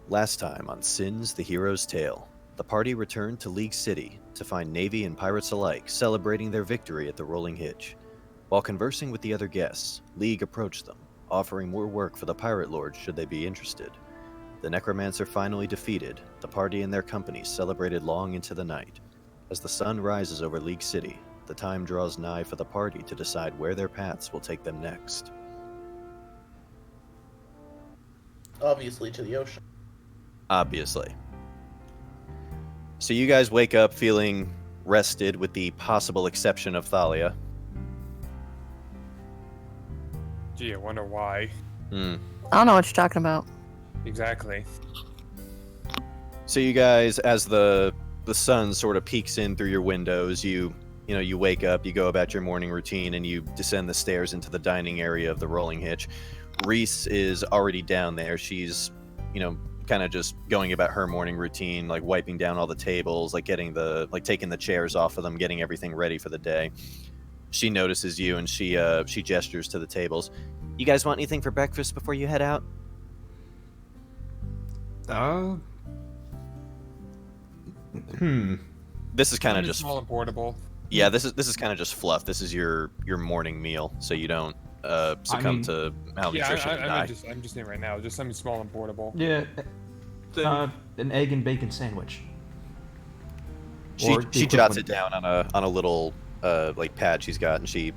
Last time on Sin's The Hero's Tale, the party returned to League City to find Navy and pirates alike celebrating their victory at the Rolling Hitch. While conversing with the other guests, League approached them, offering more work for the pirate lords should they be interested. The necromancer finally defeated, the party and their company celebrated long into the night. As the sun rises over League City, the time draws nigh for the party to decide where their paths will take them next. Obviously to the ocean. Obviously. So you guys wake up feeling rested with the possible exception of Thalia. Gee, I wonder why. I don't know what you're talking about. Exactly. So you guys, as the sun sort of peeks in through your windows, you wake up, you go about your morning routine, and you descend the stairs into the dining area of the Rolling Hitch. Reese is already down there. She's, kind of just going about her morning routine, like wiping down all the tables, like taking the chairs off of them, getting everything ready for the day. She notices you and she gestures to the tables. You guys want anything for breakfast before you head out? This is kind of just small and portable. Yeah, this is kind of just fluff. This is your morning meal, so you don't succumb to malnutrition and die. I'm just saying right now, just something small and portable. Yeah, an egg and bacon sandwich. She jots it down on a little pad she's got, and she.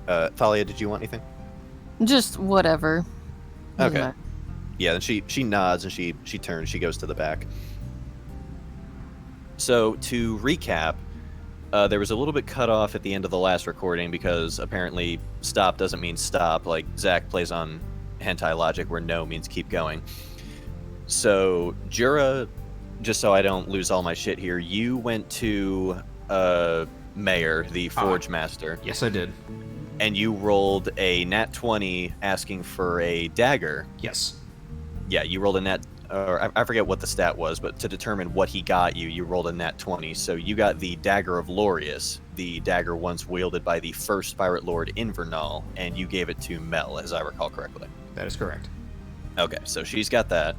Thalia, did you want anything? Just whatever. Okay. Yeah, then she nods and she turns. She goes to the back. So to recap, there was a little bit cut off at the end of the last recording because apparently stop doesn't mean stop. Like Zach plays on hentai logic where no means keep going. So Jura, just so I don't lose all my shit here, you went to Mayor, the Forge Master. Yes, I did. And you rolled a nat 20 asking for a dagger. Yes. Yeah, you rolled a nat, or I forget what the stat was, but to determine what he got you, you rolled a nat 20. So you got the Dagger of Lorius, the dagger once wielded by the first Pirate Lord Invernal, and you gave it to Mel, as I recall correctly. That is correct. Okay, so she's got that.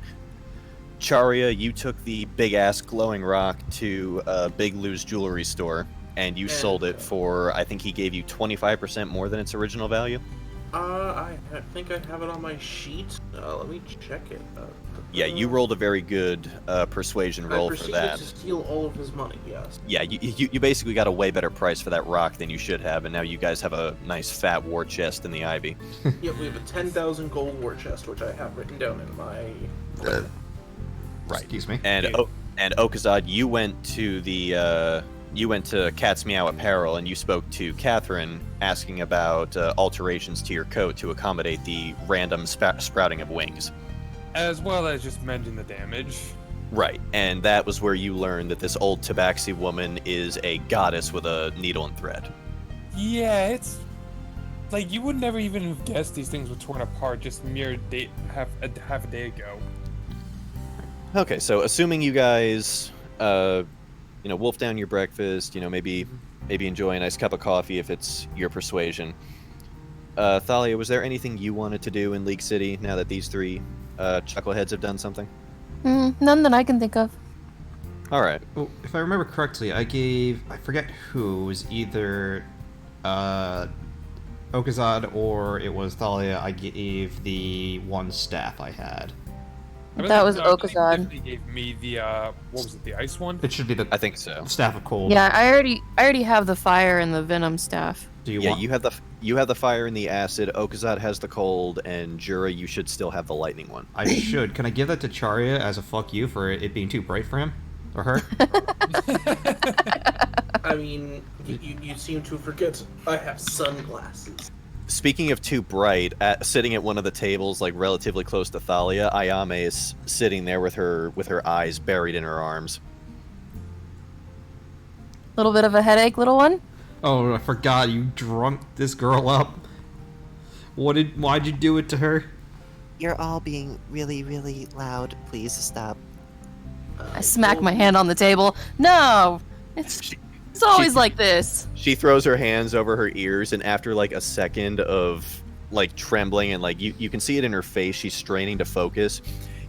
Charia, you took the big-ass glowing rock to Big Lou's jewelry store, and you sold it for, I think he gave you 25% more than its original value? I think I have it on my sheet. Let me check it. Yeah, you rolled a very good persuasion roll for that. I proceeded to steal all of his money, yes. Yeah, you basically got a way better price for that rock than you should have, and now you guys have a nice fat war chest in the Ivy. Yep, we have a 10,000 gold war chest, which I have written down in my... Right. Excuse me. And Okazad, you went to Cat's Meow Apparel and you spoke to Catherine asking about alterations to your coat to accommodate the random sprouting of wings. As well as just mending the damage. Right, and that was where you learned that this old tabaxi woman is a goddess with a needle and thread. Yeah, it's... like, you would never even have guessed these things were torn apart just half a day ago. Okay, so assuming you guys, wolf down your breakfast, maybe enjoy a nice cup of coffee if it's your persuasion. Thalia, was there anything you wanted to do in League City now that these three chuckleheads have done something? None that I can think of. All right. Well, if I remember correctly, I forget who, it was either Okazad or it was Thalia, I gave the one staff I had. That was Okazad. He gave me the what was it, the ice one? It should be the I think so. Staff of Cold. Yeah, I already have the fire and the venom staff. Do you have the fire and the acid. Okazad has the cold, and Jura, you should still have the lightning one. I should. Can I give that to Charia as a fuck you for it being too bright for him or her? I mean, you seem to forget I have sunglasses. Speaking of too bright, sitting at one of the tables, like relatively close to Thalia, Ayame is sitting there with her eyes buried in her arms. Little bit of a headache, little one? Oh, I forgot, you drunk this girl up. Why'd you do it to her? You're all being really, really loud. Please stop. I smack my hand on the table. No! It's always like this. She throws her hands over her ears, and after like a second of like trembling and like you can see it in her face, she's straining to focus.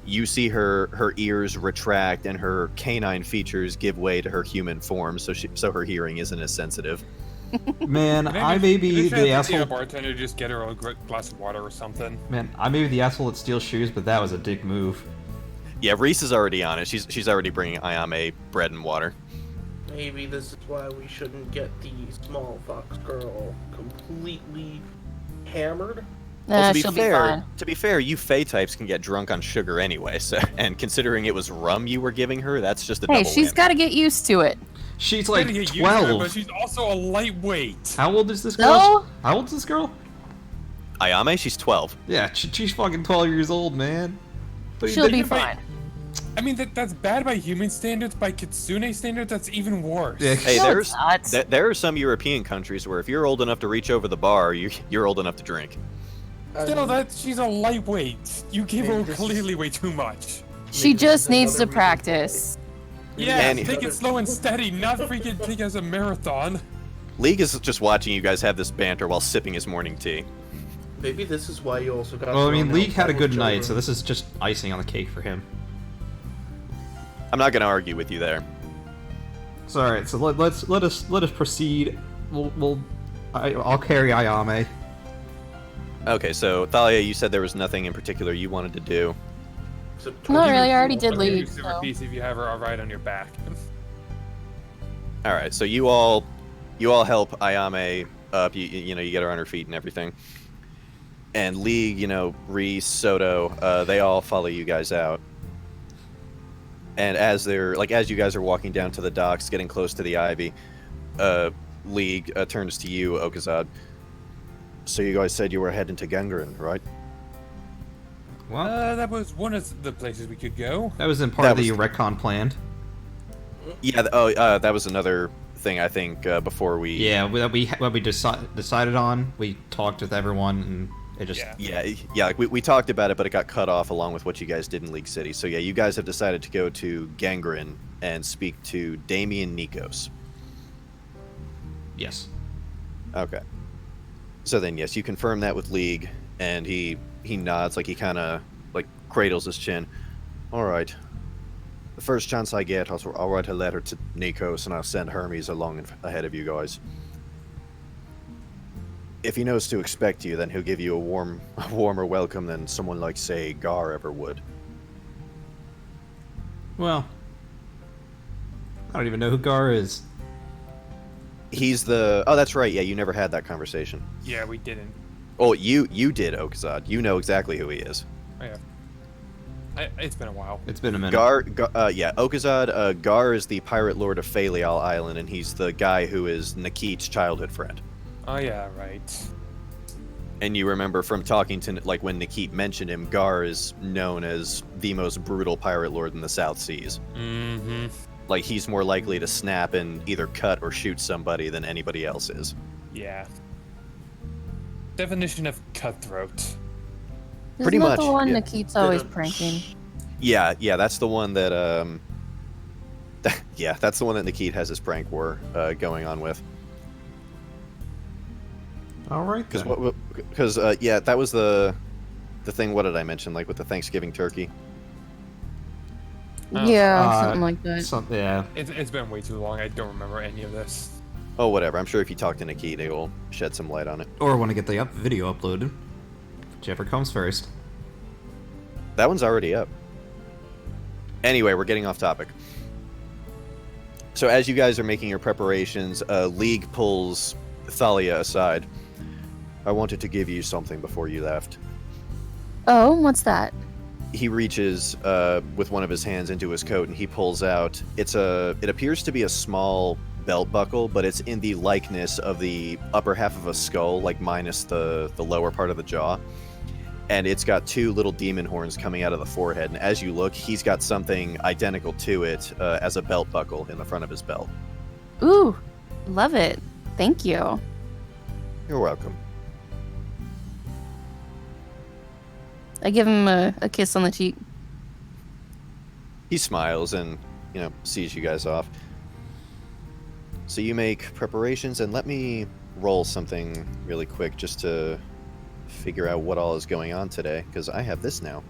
you see her ears retract and her canine features give way to her human form, so her hearing isn't as sensitive. Man, I may be the The asshole. bartender just get her a glass of water or something. Man, I may be the asshole that steals shoes, but that was a dick move. Yeah, Reese is already on it. She's already bringing Ayame bread and water. Maybe this is why we shouldn't get the small fox girl completely hammered. Well, She'll be fine. to be fair, you Fey types can get drunk on sugar anyway. So, and considering it was rum you were giving her, that's just a Hey, double she's whammy. got to get used to it. She's Gotta like get used to it, 12. but she's also a lightweight. How old is this girl? No? How old is this girl? Ayame, she's 12. Yeah, she's fucking 12 years old, man. What are you She'll be doing? fine. I mean, that's bad by human standards. By Kitsune standards, that's even worse. Yeah. Hey, No, it's not. there are some European countries where if you're old enough to reach over the bar, you're old enough to drink. Still, she's a lightweight. You give her Maybe this is- clearly way too much. She Maybe this just is needs to another reason practice. Yeah, And- take it slow and steady, not freaking take it as a marathon. League is just watching you guys have this banter while sipping his morning tea. Maybe this is why you also got. Well, I mean, thrown League out had a by good those night, so children. this is just icing on the cake for him. I'm not gonna argue with you there. So, all right, so let us proceed. I'll carry Ayame. Okay, so Thalia, you said there was nothing in particular you wanted to do. Except Not 20 really, I already years did old. I'll give you leave, super so. piece if you have her right on your back. All right, so you all help Ayame up. You know, you get her on her feet and everything. And League, Reese, Soto, they all follow you guys out. And as you guys are walking down to the docks, getting close to the Ivy, League turns to you, Okazad. So you guys said you were heading to Gangren, right? Well, That was one of the places we could go. that was in part of that the was- retcon planned. Yeah. That was another thing I think before we. Yeah, what we decided on. We talked with everyone, and it just Yeah. Yeah. Like we talked about it, but it got cut off along with what you guys did in League City. So yeah, you guys have decided to go to Gangren and speak to Damien Nikos. yes. Okay. So then, yes, you confirm that with League, and he nods, like he kind of like cradles his chin. All right. The first chance I get, I'll write a letter to Nikos, and I'll send Hermes along ahead of you guys. If he knows to expect you, then he'll give you a warmer welcome than someone like, say, Gar ever would. Well, I don't even know who Gar is. He's the. Oh, that's right. Yeah, you never had that conversation. Yeah, we didn't. Oh, you did, Okazad. You know exactly who he is. Oh, yeah. It's been a while. It's been a minute. Yeah, Okazad, Gar is the pirate lord of Phaleal Island, and he's the guy who is Nikit's childhood friend. Oh yeah, right. And you remember from talking to, like, when Nikit mentioned him, Gar is known as the most brutal pirate lord in the South Seas. Mm-hmm. Like, he's more likely to snap and either cut or shoot somebody than anybody else is. Yeah. Definition of cutthroat. Pretty Isn't much, that the one yeah. Nikit's always pranking? Yeah, that's the one that, yeah, that's the one that Nikit has his prank war going on with. All right, then. Because yeah, that was the thing. What did I mention? Like with the Thanksgiving turkey. Oh. Yeah, something like that. Yeah. It's been way too long. I don't remember any of this. Oh, whatever. I'm sure if you talk to Nikit, they will shed some light on it. Or want to get the video uploaded. Whichever comes first. That one's already up. Anyway, we're getting off topic. So as you guys are making your preparations, League pulls Thalia aside. I wanted to give you something before you left. Oh, what's that? He reaches with one of his hands into his coat and he pulls out. It appears to be a small belt buckle, but it's in the likeness of the upper half of a skull, like minus the lower part of the jaw. And it's got two little demon horns coming out of the forehead. And as you look, he's got something identical to it as a belt buckle in the front of his belt. Ooh, love it. Thank you. You're welcome. I give him a kiss on the cheek. He smiles and, sees you guys off. So you make preparations, and let me roll something really quick just to figure out what all is going on today, because I have this now.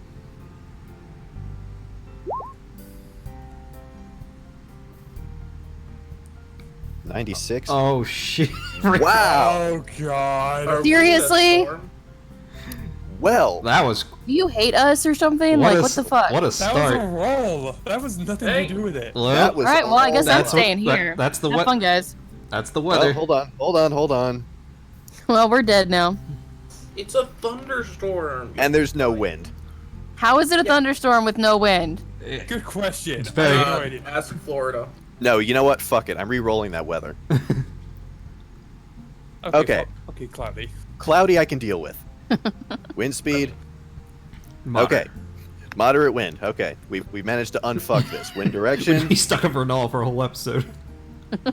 96. Oh shit! Wow. Oh god. Are we in a Seriously? storm? Well, That was Do you hate us or something? what Like, a what the fuck? What a That was a start. roll. That was nothing Hey. to do with it. Well, that was Alright, well, I guess I'm that's what- staying here. that's the Have what. fun, guys. That's the Well, weather. hold on. Well, we're dead now. It's a thunderstorm. And there's no wind. How is it a thunderstorm with no wind? Good question. It's very- I have no idea. Ask Florida. No, you know what? Fuck it. I'm re-rolling that weather. Okay. Okay, cloudy. Cloudy, I can deal with. Wind speed. Moderate. Okay. Moderate wind. Okay. We managed to unfuck this. Wind We'd direction. be stuck in Vernal for a whole episode.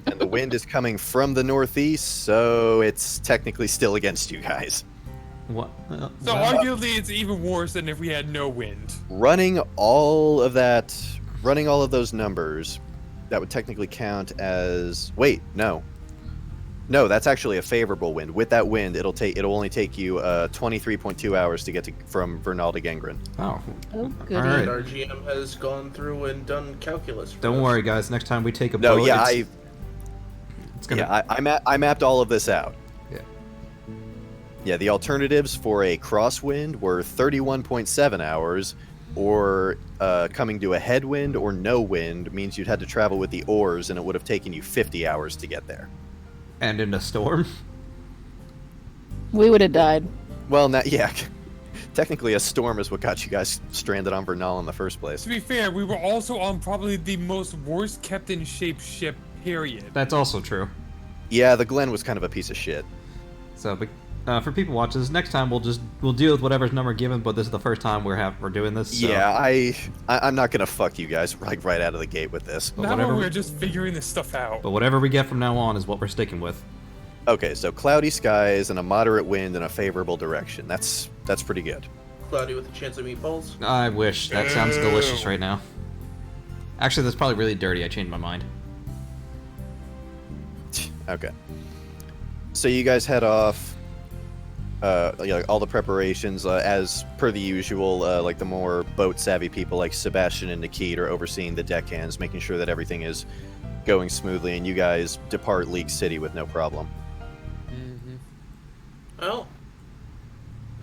And the wind is coming from the northeast, so it's technically still against you guys. What? So arguably, it's even worse than if we had no wind. Running all of those numbers, that would technically count as. Wait, no, that's actually a favorable wind. With that wind, it'll only take you 23.2 hours to get from Vernal to Gangren. Oh. Oh, goody. All right. Our GM has gone through and done calculus. For Don't us. worry, guys. Next time we take a No, boat, yeah, it's gonna. I mapped all of this out. Yeah. Yeah, the alternatives for a crosswind were 31.7 hours, or coming to a headwind or no wind means you'd had to travel with the oars, and it would have taken you 50 hours to get there. And in a storm. We would have died. Well, yeah, technically a storm is what got you guys stranded on Vernal in the first place. To be fair, we were also on probably the most worst kept in shape ship, period. That's also true. Yeah, the Glen was kind of a piece of shit. So, but for people watching this, next time we'll deal with whatever's number given. But this is the first time we're doing this. So. Yeah, I'm not gonna fuck you guys like right out of the gate with this. But Now whatever, we're just figuring this stuff out. but whatever we get from now on is what we're sticking with. Okay, so cloudy skies and a moderate wind in a favorable direction. That's pretty good. Cloudy with a chance of meatballs. I wish. That sounds delicious Ew. right now. Actually, that's probably really dirty. I changed my mind. Okay. So you guys head off. All the preparations, as per the usual, like the more boat-savvy people like Sebastian and Nikit are overseeing the deckhands, making sure that everything is going smoothly, and you guys depart League City with no problem. Mm-hmm. Well,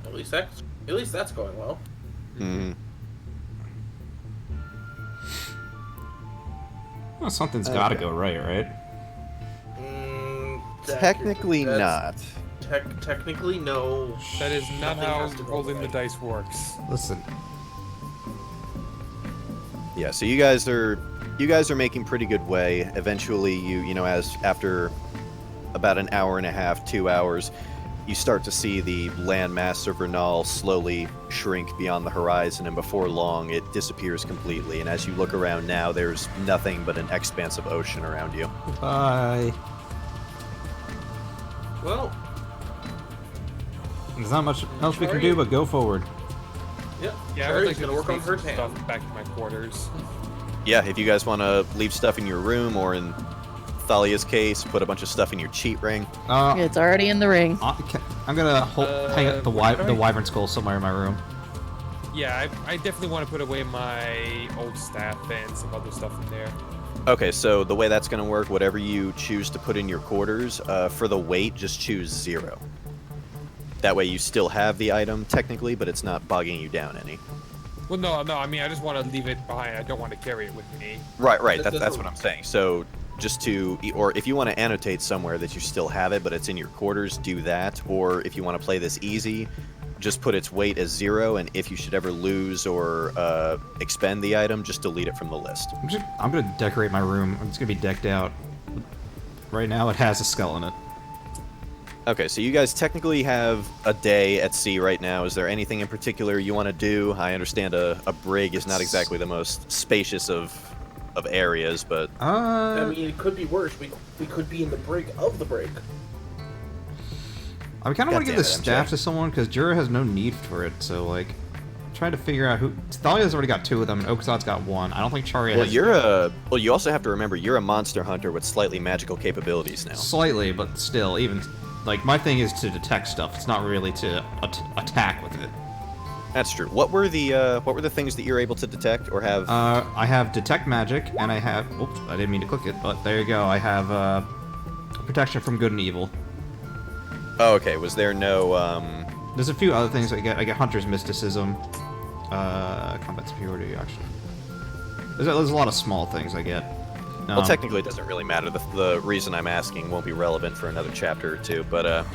at least that's going well. Mm-hmm. Well, something's got to go right? Technically not. Technically, no. That is not Nothing how has to go rolling the right. dice works. Listen, Yeah, so you guys are making pretty good way. Eventually, as after about an hour and a half, 2 hours, you start to see the landmass of Vernal slowly shrink beyond the horizon, and before long, it disappears completely. And as you look around now, there's nothing but an expanse of ocean around you. bye. Well, There's not much else we can do but go forward. yeah. Yeah, I Cherry's would like to gonna work just on leave her some tan. stuff back to my quarters. Yeah, if you guys want to leave stuff in your room, or in Thalia's case, put a bunch of stuff in your cheat ring. It's already in the ring. I'm gonna hang up the alright. wyvern skull somewhere in my room. Yeah, I definitely want to put away my old staff and some other stuff in there. Okay, so the way that's going to work, whatever you choose to put in your quarters, for the weight, just choose 0. That way you still have the item, technically, but it's not bogging you down any. Well, no, I mean, I just want to leave it behind. I don't want to carry it with me. Right, That's that's what I'm saying. So just or if you want to annotate somewhere that you still have it, but it's in your quarters, do that. Or if you want to play this easy, just put its weight as 0, and if you should ever lose or expend the item, just delete it from the list. I'm gonna decorate my room. It's gonna be decked out. Right now, it has a skull in it. Okay, so you guys technically have a day at sea right now. Is there anything in particular you want to do? I understand a brig is not exactly the most spacious of areas, but I mean, it could be worse. We could be in the brig of the brig. I kind of want to give the Goddammit, MJ. staff to someone because Jura has no need for it. So like, trying to figure out who. Thalia's already got 2 of them, and Okazat's got 1. I don't think Charia well, has. you also have to remember you're a monster hunter with slightly magical capabilities now. Slightly, but still, even like my thing is to detect stuff. It's not really to attack with it. That's true. What were the things that you're able to detect or have? I have detect magic, and I have. Oops, I didn't mean to click it, but there you go. I have protection from good and evil. Oh, okay. Was there no There's a few other things I get. I get Hunter's Mysticism, combat superiority. Actually, there's a lot of small things I get. Well, technically, it doesn't really matter. The reason I'm asking won't be relevant for another chapter or two, but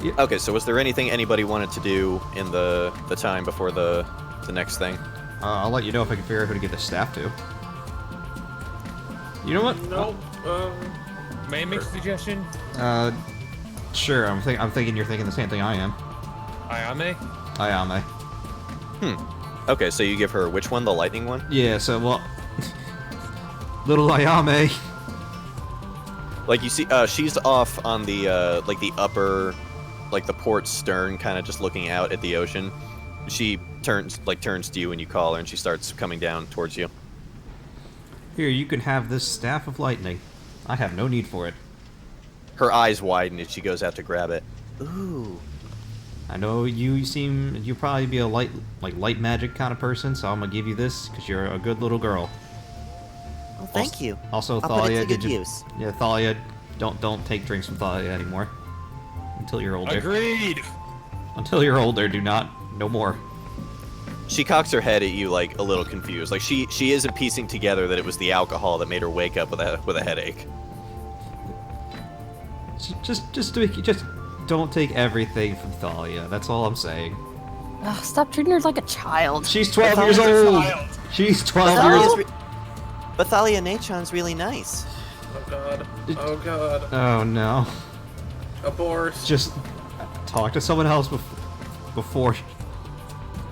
Yeah. Okay, so was there anything anybody wanted to do in the time before the next thing? I'll let you know if I can figure out who to give the staff to. You know what? No. May I make a suggestion? Sure. I'm thinking you're thinking the same thing I am. Ayame? Ayame. Okay, so you give her which one? The lightning one? Yeah. So well, little Ayame. Like you see, she's off on the like the upper, like the port stern, kind of just looking out at the ocean. She turns to you when you call her, and she starts coming down towards you. Here, you can have this staff of lightning. I have no need for it. Her eyes widen as she goes out to grab it. Ooh. I know you probably be a light magic kind of person, so I'm gonna give you this because you're a good little girl. Well, thank you. Also, I'll put it Thalia, to good use. Yeah, Thalia, don't take drinks from Thalia anymore. Until you're older. Agreed! Until you're older, do not. No more. She cocks her head at you, like a little confused. Like she isn't piecing together that it was the alcohol that made her wake up with a headache. Just don't take everything from Thalia. That's all I'm saying. Ugh, stop treating her like a child. She's 12 years old. She's 12 years old. But Thalia Nachon's really nice. Oh god. Oh god. Oh no. Abort. Just talk to someone else before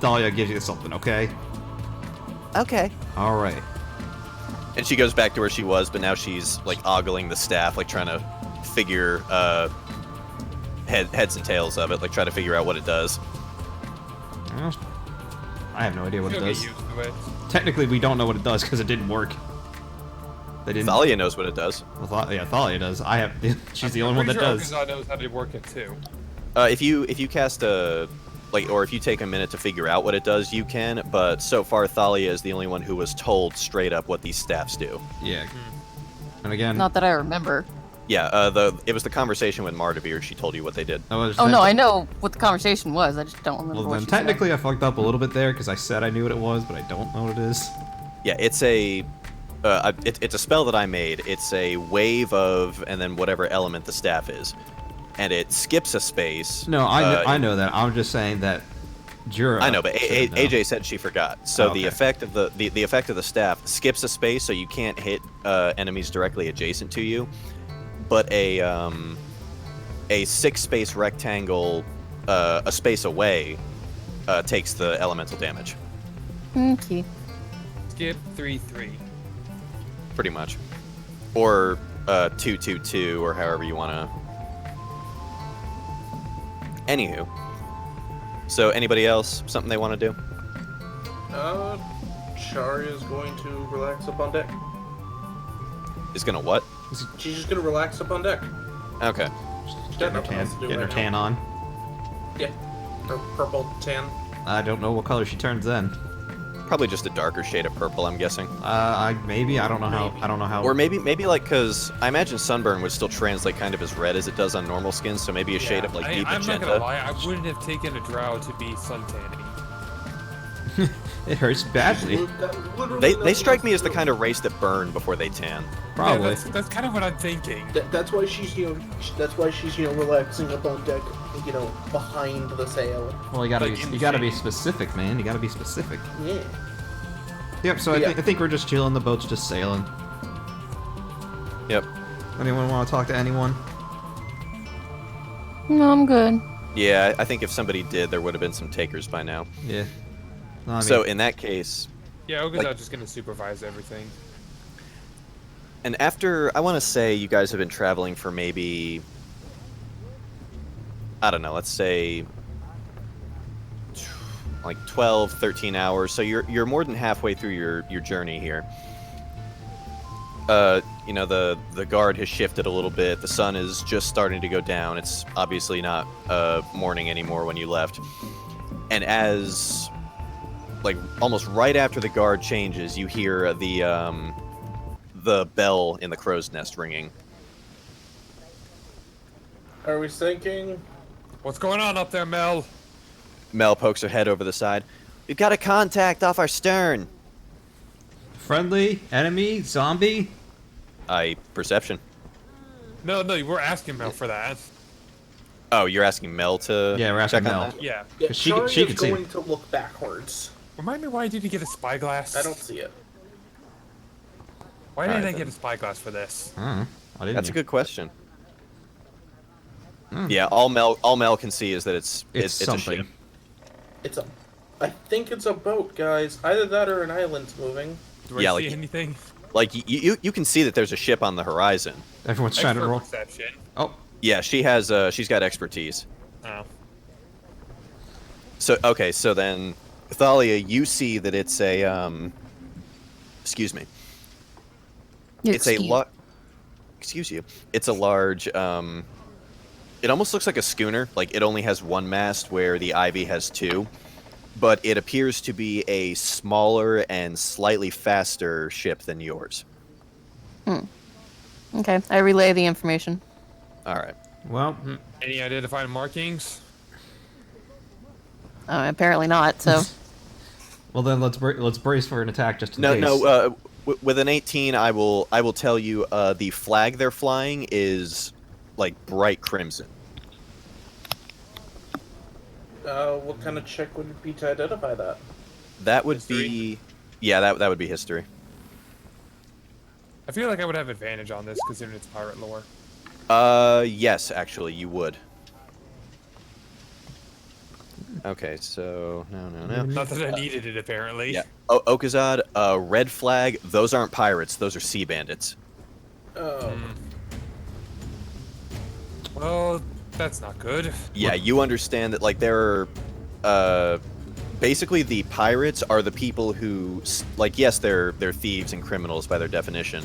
Thalia gives you something, okay? Okay. All right. And she goes back to where she was, but now she's like ogling the staff, like trying to figure heads and tails of it, like try to figure out what it does. Well, I have no idea what it She'll get does. used to it. Technically, we don't know what it does because it didn't work. They didn't. Thalia knows what it does. Well, yeah, Thalia does. I have. She's the only one that does. Okuza knows how to work it too. If you cast a or if you take a minute to figure out what it does, you can. But so far, Thalia is the only one who was told straight up what these staffs do. Yeah. And again. Not that I remember. Yeah, it was the conversation with Mardavir. She told you what they did. Oh no, I know what the conversation was. I just don't remember. Well, what then she said. technically I fucked up a little bit there because I said I knew what it was, but I don't know what it is. Yeah, it's it's a spell that I made. It's a wave of and then whatever element the staff is, and it skips a space. No, I know that. I'm just saying that. Jura I know, but should know. AJ said she forgot. So Oh, okay. the effect of the effect of the staff skips a space, so you can't hit enemies directly adjacent to you. But a 6-space rectangle, a space away, takes the elemental damage. Okay. Skip 3-3. Pretty much, or 2-2-2, or however you want to. Anywho, so anybody else something they want to do? Shari is going to relax up on deck. Is gonna what? She's just gonna relax up on deck. Okay. She's Getting got her nothing else to do getting her right tan now. on. Yeah. Her purple tan. I don't know what color she turns then. Probably just a darker shade of purple, I'm guessing. Maybe I don't know how. Maybe. I don't know how. Or maybe like because I imagine sunburn would still translate kind of as red as it does on normal skin, so maybe a shade of like deep I'm not gonna magenta. lie, I wouldn't have taken a drow to be suntanning. It hurts badly. They strike me as the kind of race that burn before they tan. Probably. Yeah, that's kind of what I'm thinking. That's why she's relaxing up on deck, behind the sail. Well, you gotta Like, you gotta be specific, man. You gotta be specific. Yeah. Yep. So Yeah. I think we're just chilling. The boat's just sailing. Yep. Anyone want to talk to anyone? No, I'm good. Yeah, I think if somebody did, there would have been some takers by now. Yeah. No, I mean, So in that case, Yeah, Okuza's Like- just gonna supervise everything. and after, I want to say you guys have been traveling for maybe, I don't know, let's say like 12, 13 hours. So you're more than halfway through your journey here. The guard has shifted a little bit. The sun is just starting to go down. It's obviously not morning anymore when you left. And as like almost right after the guard changes, you hear the bell in the crow's nest ringing. Are we sinking? What's going on up there, Mel? Mel pokes her head over the side. We've got a contact off our stern. Friendly? Enemy? Zombie? Perception. No, we're asking Mel for that. Oh, you're asking Mel to Yeah, we're check asking on Mel. that? Yeah. Yeah, She Charlie can is see going it. to look backwards. Remind me, why did he get a spyglass? I don't see it. Why did Alright, I then. get a spyglass for this? I don't know. Why didn't That's a you? good question. Yeah, all Mel can see is that it's a something. ship. It's a... I think it's a boat, guys. Either that or an island's moving. Do I Yeah, see like- anything? Like you can see that there's a ship on the horizon. Everyone's trying to Expert roll. perception. Oh, Yeah, she's got expertise. Oh. So okay, so then Thalia, you see that it's a excuse me. It's a excuse you. It's a large it almost looks like a schooner. Like it only has one mast where the Ivy has two. But it appears to be a smaller and slightly faster ship than yours. Okay, I relay the information. All right. well, Any identifying markings? Apparently not. So well then let's brace for an attack just in No, case. no. With an 18, I will tell you the flag they're flying is like bright crimson. What kind of check would it be to identify that? That would History? be, yeah, that would be history. I feel like I would have advantage on this considering it's pirate lore. Yes, actually, you would. Okay, so no. Not that I needed it, apparently. Yeah. Okazad, red flag. Those aren't pirates. Those are sea bandits. Oh. Well, that's not good. Yeah, you understand that, like, there are, basically the pirates are the people who, like, yes, they're thieves and criminals by their definition,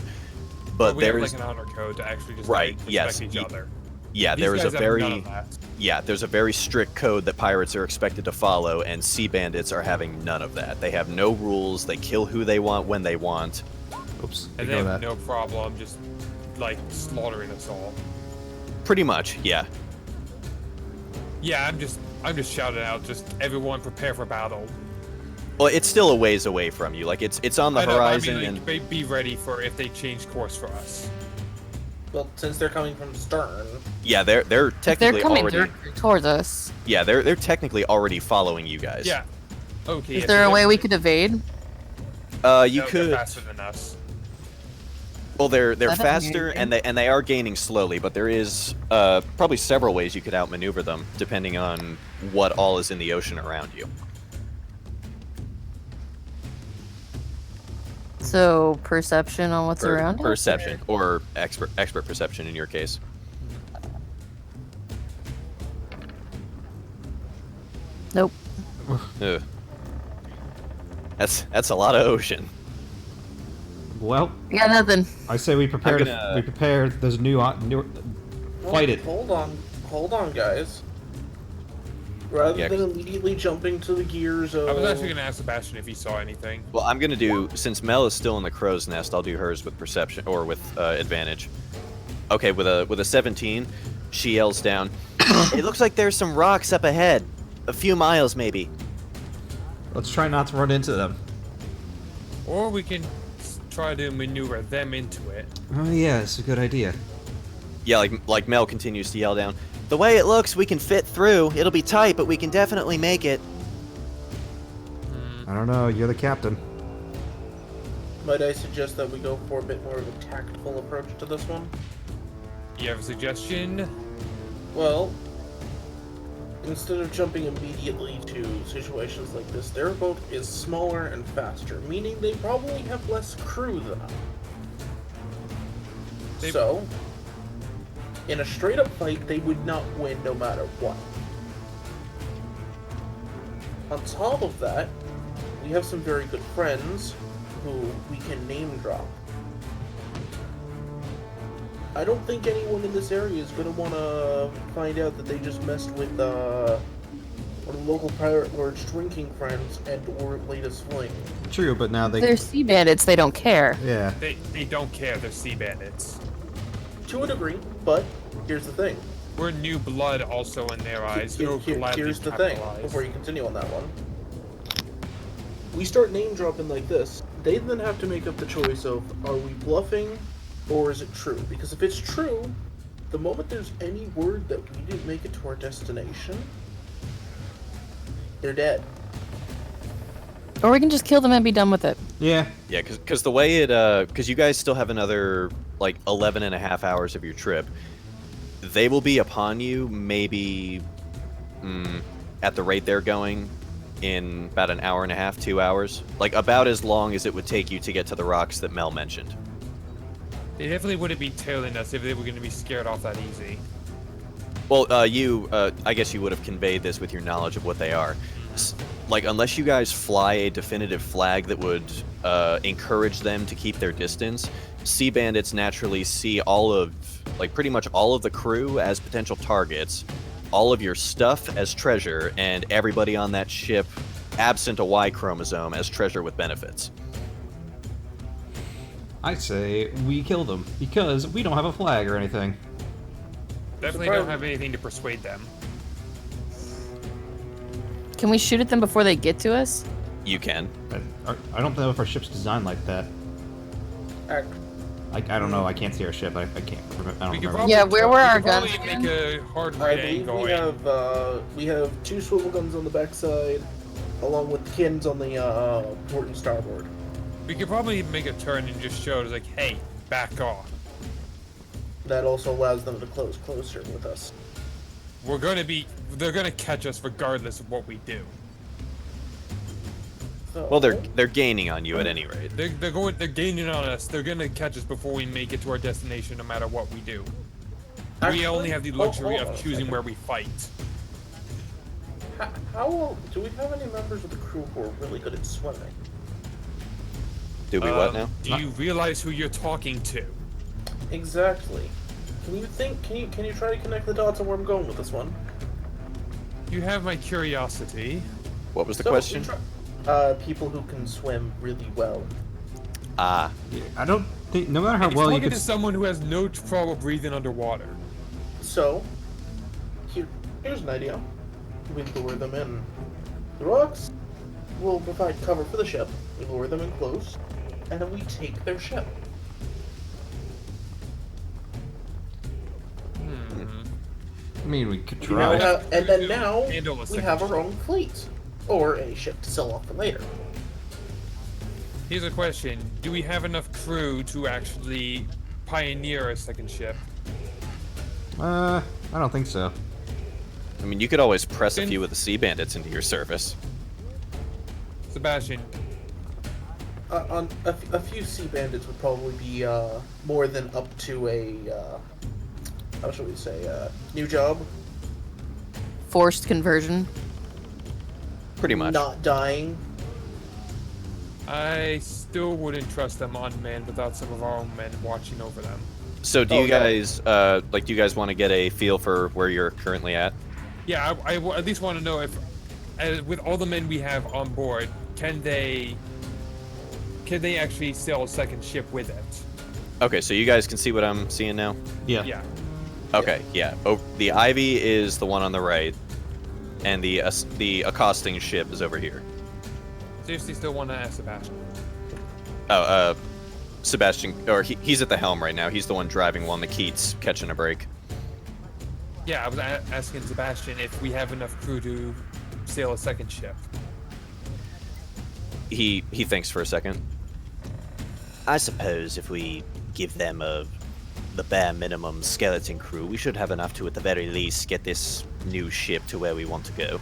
but we have there's, like an honor code to actually just Right, like, yes, respect each other. yeah, These there is a guys have none very, of that. yeah, there's a very strict code that pirates are expected to follow, and sea bandits are having none of that. They have no rules. They kill who they want when they want. Oops. And they Ignore have that. no problem just like slaughtering us all. Pretty much, yeah. Yeah, I'm just shouting out, just everyone prepare for battle. Well, it's still a ways away from you. Like it's on the I know, but horizon, I mean, and like, be ready for if they change course for us. Well, since they're coming from stern, yeah, they're if technically they're coming already, towards us, yeah, they're technically already following you guys. Yeah. Okay. is yeah, there so a way they're- we could evade? You no, they're could. faster than us. Well, they're I don't faster hear you. and they are gaining slowly, but there is probably several ways you could outmaneuver them depending on what all is in the ocean around you. So perception on what's Or around us? perception or expert perception in your case. Nope. Ugh. That's a lot of ocean. Well, Got nothing. I say we prepare. gonna- We prepare. There's new. well, Fight it. Hold on, guys. Rather Yeah, than immediately jumping to the gears of... I was actually gonna ask Sebastian if he saw anything. Well, I'm gonna do, since Mel is still in the crow's nest, I'll do hers with perception or with advantage. Okay, with a 17, she yells down. It looks like there's some rocks up ahead, a few miles maybe. Let's try not to run into them. Or we can try to maneuver them into it. Oh yeah, it's a good idea. Yeah, like Mel continues to yell down. The way it looks, we can fit through. It'll be tight, but we can definitely make it. I don't know. You're the captain. Might I suggest that we go for a bit more of a tactful approach to this one? You have a suggestion? Well, instead of jumping immediately to situations like this, their boat is smaller and faster, meaning they probably have less crew than us. They- So, in a straight-up fight, they would not win no matter what. On top of that, we have some very good friends who we can name drop. I don't think anyone in this area is going to want to find out that they just messed with one of the local pirate lord's drinking friends and or latest fling. True, but now they. They're sea bandits. They don't care. Yeah. They don't care, they're sea bandits. To a degree, but here's the thing. We're new blood also in their eyes. They'll gladly Here's the thing, capitalize. before you continue on that one. We start name dropping like this. They then have to make up the choice of, are we bluffing or is it true? Because if it's true, the moment there's any word that we didn't make it to our destination, they're dead. Or we can just kill them and be done with it. Yeah. Yeah, because the way it, because you guys still have another, like, 11 and a half hours of your trip. They will be upon you maybe, at the rate they're going, in about an hour and a half, 2 hours. Like, about as long as it would take you to get to the rocks that Mel mentioned. They definitely wouldn't be tailing us if they were going to be scared off that easy. Well, I guess you would have conveyed this with your knowledge of what they are. Like, unless you guys fly a definitive flag that would encourage them to keep their distance, Sea Bandits naturally see all of, like, pretty much all of the crew as potential targets, all of your stuff as treasure, and everybody on that ship, absent a Y chromosome, as treasure with benefits. I say we kill them, because we don't have a flag or anything. Definitely don't have anything to persuade them. Can we shoot at them before they get to us? You can. I don't know if our ship's designed like that. I don't know. I can't see our ship. I can't. I don't remember. Yeah, where were our guns? guns Make a hard I right believe angle. we have 2 swivel guns on the backside, along with kins on the port and starboard. We could probably make a turn and just show it like, hey, back off. That also allows them to close closer with us. They're gonna catch us regardless of what we do. So, Well, they're gaining on you at any rate. They're gaining on us. They're gonna catch us before we make it to our destination, no matter what we do. Actually, We only have the luxury hold on of a choosing second. where we fight. Do we have any members of the crew who are really good at swimming? Do we what now? Do you realize who you're talking to? Exactly. Can you try to connect the dots on where I'm going with this one? You have my curiosity. What was the So, question? People who can swim really well. Ah, Yeah, I don't think. No matter how He's well you talking could. to someone who has no trouble breathing underwater. So, here's an idea. We lure them in the rocks. We'll provide cover for the ship. We lure them in close, and then we take their ship. I mean, we could We now try. have, and then now Handle a we second have our ship. own fleet, or a ship to sell off for later. Here's a question. Do we have enough crew to actually pioneer a second ship? I don't think so. I mean, you could always press a Then- few of the Sea Bandits into your service. Sebastian, On a few sea bandits would probably be more than up to a how shall we say new job. Forced conversion. Pretty much. Not dying. I still wouldn't trust them unmanned without some of our own men watching over them. So do Oh, you no. guys, do you guys want to get a feel for where you're currently at? Yeah, I at least want to know if, with all the men we have on board, can they actually sail a second ship with it? Okay, so you guys can see what I'm seeing now? Yeah. Yeah. Okay, yeah. Oh, the Ivy is the one on the right, and the accosting ship is over here. Seriously, still want to ask Sebastian. Oh, Sebastian, or he's at the helm right now. He's the one driving while Nikit's catching a break. Yeah, I was asking Sebastian if we have enough crew to sail a second ship. He thinks for a second. I suppose if we give them the bare minimum skeleton crew, we should have enough to, at the very least, get this new ship to where we want to go.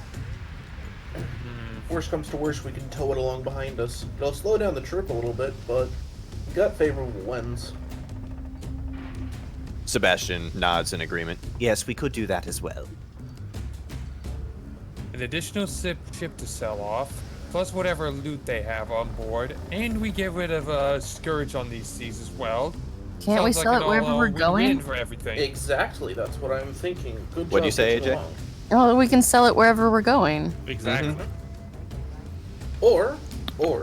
Worst comes to worst, we can tow it along behind us. It'll slow down the trip a little bit, but we got favorable winds. Sebastian nods in agreement. Yes, we could do that as well. An additional ship to sell off, plus whatever loot they have on board, and we get rid of a scourge on these seas as well. Can't we Sounds sell like it an wherever all-out we're win-win going? for everything. Exactly, that's what I'm thinking. Good job. What'd you say, thinking AJ? along. Oh, we can sell it wherever we're going. Exactly. Or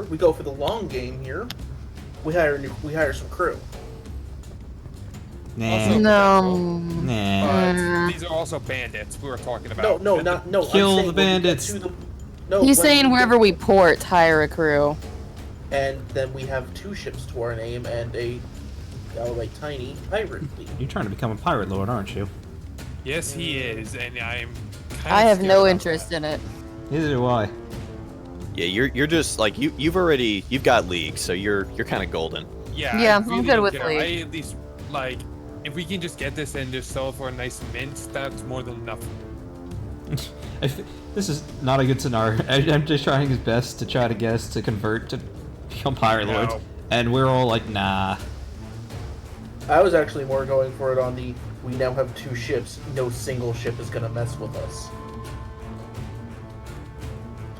we go for the long game here. We hire some crew. Also- Nah. No. Nah. These are also bandits we were talking about. No, no. Kill I'm the saying when we get bandits. to the- no, He's when saying we wherever get- we port, hire a crew. And then we have 2 ships to our name and a tiny pirate fleet. You're trying to become a pirate lord, aren't you? Yes, he is, and I'm. Kind I of have scared no about interest that. in it. Neither do I. Yeah, you're just like you've got league, so you're kind of golden. Yeah, Yeah, I I'm really good don't with care. League. I at least like if we can just get this and just sell it for a nice mint, that's more than enough. This is not a good scenario. I'm just trying his best to try to guess to convert to become pirate No. lords, and we're all like, nah. I was actually more going for it on the we now have 2 ships, no single ship is gonna mess with us.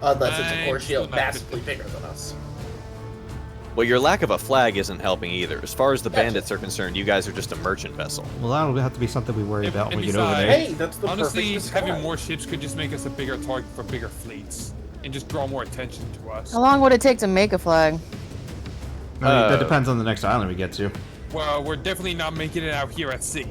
Unless it's, of I'm course, still not massively bigger than us. Well, your lack of a flag isn't helping either. As far as the bandits are concerned, you guys are just a merchant vessel. Well, that'll have to be something we worry about when we get over besides- there. Hey, that's the Honestly, perfect disguise. having more ships could just make us a bigger target for bigger fleets and just draw more attention to us. How long would it take to make a flag? I mean, that depends on the next island we get to. Well, we're definitely not making it out here at sea.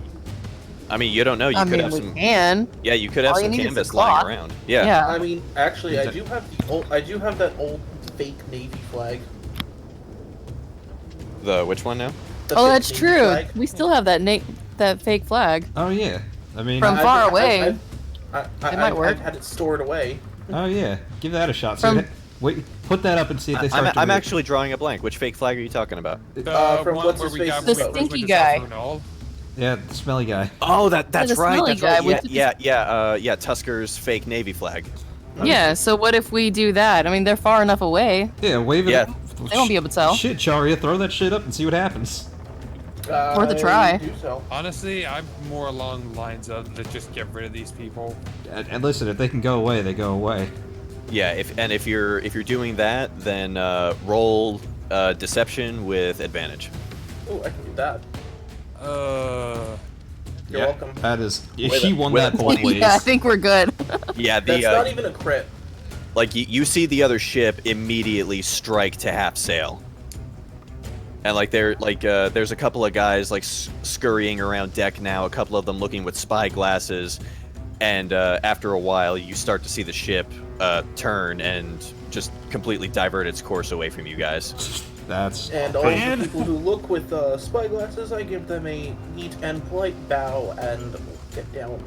I mean, you don't know. You I could mean, have we some. can. Yeah, you could have All you some need is the canvas lying cloth. around. Yeah. Yeah. I mean, actually, I do have that old fake Navy flag. The which one now? The Oh, fake that's Navy true. flag. We still have that fake flag. Oh yeah. I mean, From far away. It might work. I've had it stored away. oh yeah. Give that a shot. From- See, wait, put that up and see if they start. I'm to actually drawing a blank. Which fake flag are you talking about? The from one what's where his we got face? The when we stinky went to guy. South Ronald. Yeah, the smelly guy. Oh, that's the right. smelly That's guy right. with Yeah. Tusker's fake navy flag. Yeah, so what if we do that? I mean, they're far enough away. Yeah, wave it. Yeah. Up. They won't be able to tell. Shit, Charia, throw that shit up and see what happens. Worth a try. I do so. Honestly, I'm more along the lines of let's just get rid of these people. And listen, if they can go away, they go away. Yeah. If you're doing that, then roll deception with advantage. Oh, I can do that. You're Yeah. welcome. That is, With he a- won with that a both 20. ways. Yeah, I think we're good. Yeah. That's not even a crit. Like you see the other ship immediately strike to half sail, and there's a couple of guys like scurrying around deck now. A couple of them looking with spy glasses, and after a while, you start to see the ship turn and just completely divert its course away from you guys. That's And all Man. the people who look with spy glasses, I give them a neat and polite bow and get down.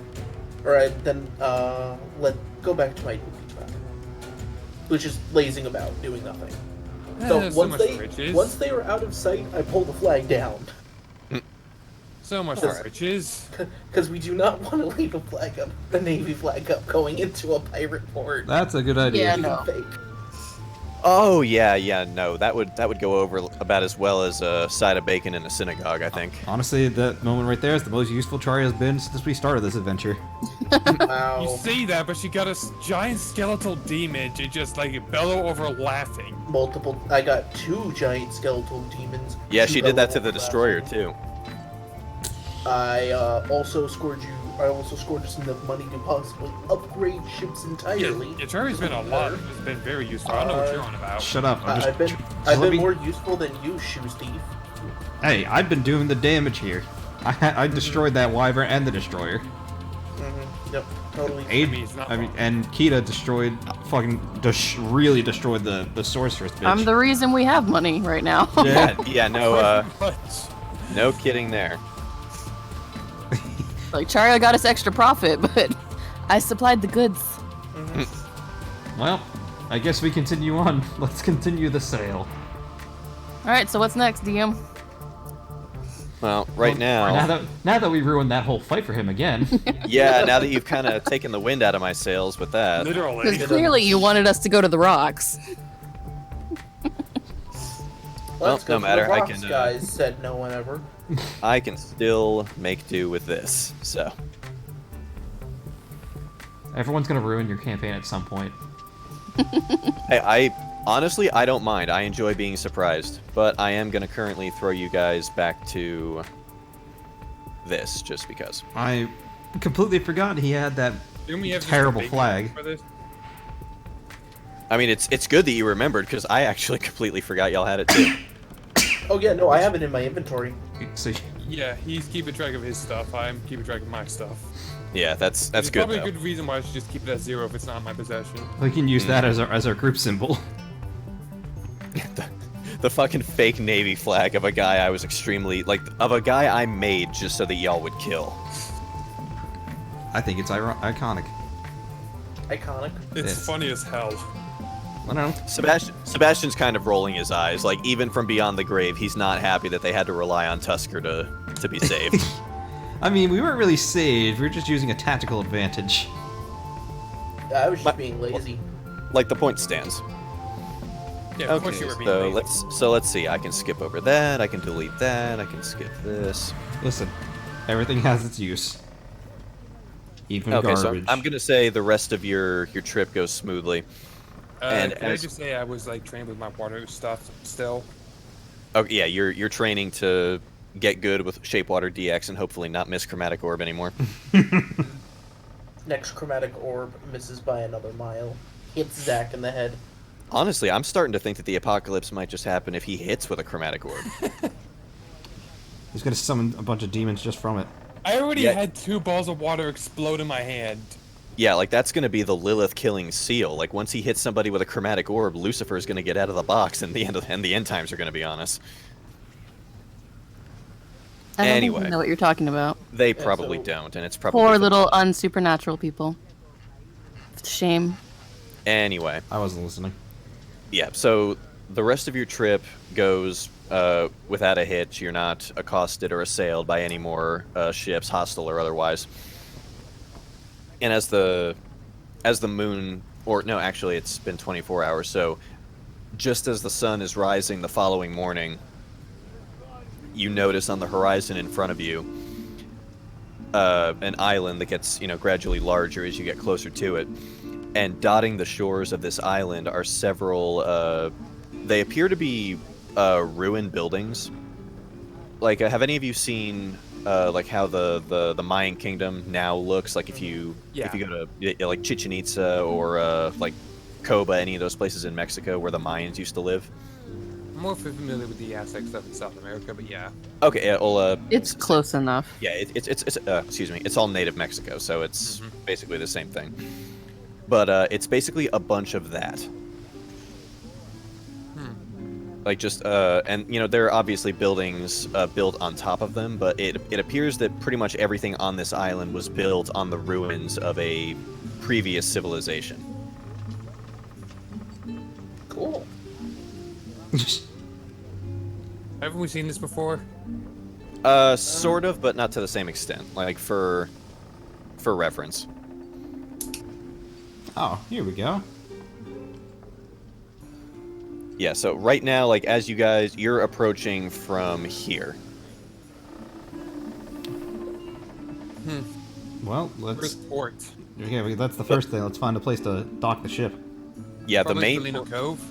Alright, then go back to my goofy trap, which is lazing about, doing nothing. So So much riches. once they are out of sight, I pull the flag down. So much Yes. riches. Because we do not want to leave a navy flag up, going into a pirate port. that's a good idea. Yeah, Even no. fake. Oh yeah, no, that would go over about as well as a side of bacon in a synagogue, I think. Honestly, that moment right there is the most useful Charia has been since we started this adventure. Wow. You say that, but she got a giant skeletal demon to just like bellow over laughing. I got 2 giant skeletal demons. Yeah, 2 she did that to the double destroyer flash. too. I also scored us enough money to possibly upgrade ships Yeah, entirely. Atari's been a lot. It's been very useful. I don't know what you're on about. Shut up. I'm just, I've been let me- more useful than you, shoes thief. Hey, I've been doing the damage here. I destroyed that wyvern and the destroyer. Yep, totally. Aid, mean, it's not I mean, wrong. and Khita destroyed, really destroyed the sorceress bitch. I'm the reason we have money right now. Yeah, no, Much. no kidding there. Like, Charia got us extra profit, but I supplied the goods. Well, I guess we continue on. Let's continue the sail. Alright, so what's next, DM? Well, right now, Now that we ruined that whole fight for him again. yeah, now that you've kind of taken the wind out of my sails with that, Literally. Because clearly you wanted us to go to the rocks. Let's go no for matter, the I rocks, can, guys, said no one ever. I can still make do with this. So, Everyone's gonna ruin your campaign at some point. hey, I honestly I don't mind. I enjoy being surprised, but I am gonna currently throw you guys back to this just because. I completely forgot he had that Didn't we have just terrible a big flag. for this? I mean, it's good that you remembered because I actually completely forgot y'all had it too. Oh yeah, no, I have it in my inventory. So Yeah, he's keeping track of his stuff. I'm keeping track of my stuff. Yeah, that's There's good probably though. a good reason why I should just keep it at 0 if it's not in my possession. We can use that as our group symbol. The fucking fake Navy flag of a guy I was extremely of a guy I made just so that y'all would kill. I think it's iconic. Iconic. It's Yes. funny as hell. I don't know. Sebastian's kind of rolling his eyes. Like, even from beyond the grave, he's not happy that they had to rely on Tusker to be saved. I mean, we weren't really saved. We were just using a tactical advantage. I was just being lazy. Like, the point stands. Yeah, of course you were being so lazy. let's see. I can skip over that. I can delete that. I can skip this. Listen, everything has its use. Even Okay, garbage. so I'm gonna say the rest of your trip goes smoothly. And Can I as- just say I was like trained with my water stuff still? Oh yeah, you're training to get good with Shapewater DX and hopefully not miss Chromatic Orb anymore. Next chromatic orb misses by another mile. Hits Zach in the head. Honestly, I'm starting to think that the apocalypse might just happen if he hits with a Chromatic Orb. He's gonna summon a bunch of demons just from it. I already Yeah. had 2 balls of water explode in my hand. Yeah, like that's gonna be the Lilith killing seal. Like once he hits somebody with a Chromatic Orb, Lucifer's gonna get out of the box, and the end times are gonna be on us. I don't think Anyway. you know what you're talking about. They probably so- don't, and it's probably Poor for- little unsupernatural people. Shame. Anyway. I wasn't listening. Yeah, so the rest of your trip goes without a hitch. You're not accosted or assailed by any more ships, hostile or otherwise. And as the moon, or no, actually it's been 24 hours, so just as the sun is rising the following morning, you notice on the horizon in front of you an island that gets, gradually larger as you get closer to it. And dotting the shores of this island are several, they appear to be ruined buildings. Like, have any of you seen, like, how the Mayan kingdom now looks? Like, if you Yeah. go to, like, Chichen Itza or, like, Coba, any of those places in Mexico where the Mayans used to live? I'm more familiar with the Aztec stuff in South America, but yeah. Okay, yeah, well, It's close enough. yeah, it's excuse me, it's all native Mexico, so it's basically the same thing. But it's basically a bunch of that. Like just and there are obviously buildings built on top of them, but it appears that pretty much everything on this island was built on the ruins of a previous civilization. Cool. Haven't we seen this before? Sort of, but not to the same extent. Like for reference. Oh, here we go. Yeah, so right now, like, as you're approaching from here. Well, let's. First port. Okay, that's the first thing. Let's find a place to dock the ship. Yeah, Probably the main. Felino Cove.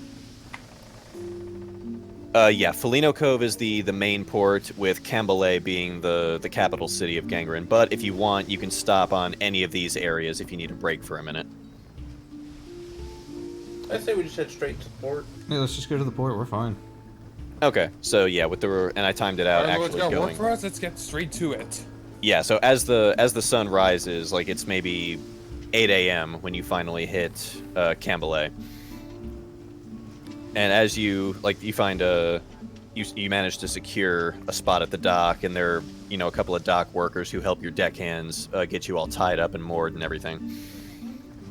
Yeah, Felino Cove is the main port, with Cambele being the capital city of Gangren. But if you want, you can stop on any of these areas if you need a break for a minute. I say we just head straight to the port. Yeah, let's just go to the port. We're fine. Okay, so yeah, and I timed it out Alright, well, it's actually got work going. for us. Let's get straight to it. Yeah, so as the sun rises, like it's maybe 8 a.m. when you finally hit Cambele. And as you find you manage to secure a spot at the dock, and there are a couple of dock workers who help your deckhands get you all tied up and moored and everything.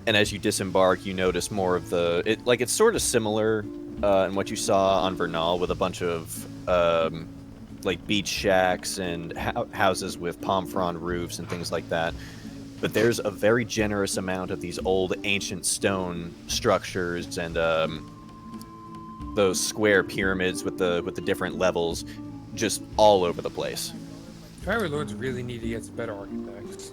And as you disembark, you notice more of it's sort of similar in what you saw on Vernal, with a bunch of like beach shacks and houses with palm frond roofs and things like that. But there's a very generous amount of these old ancient stone structures and those square pyramids with the different levels just all over the place. Pirate Lords really need to get some better architects.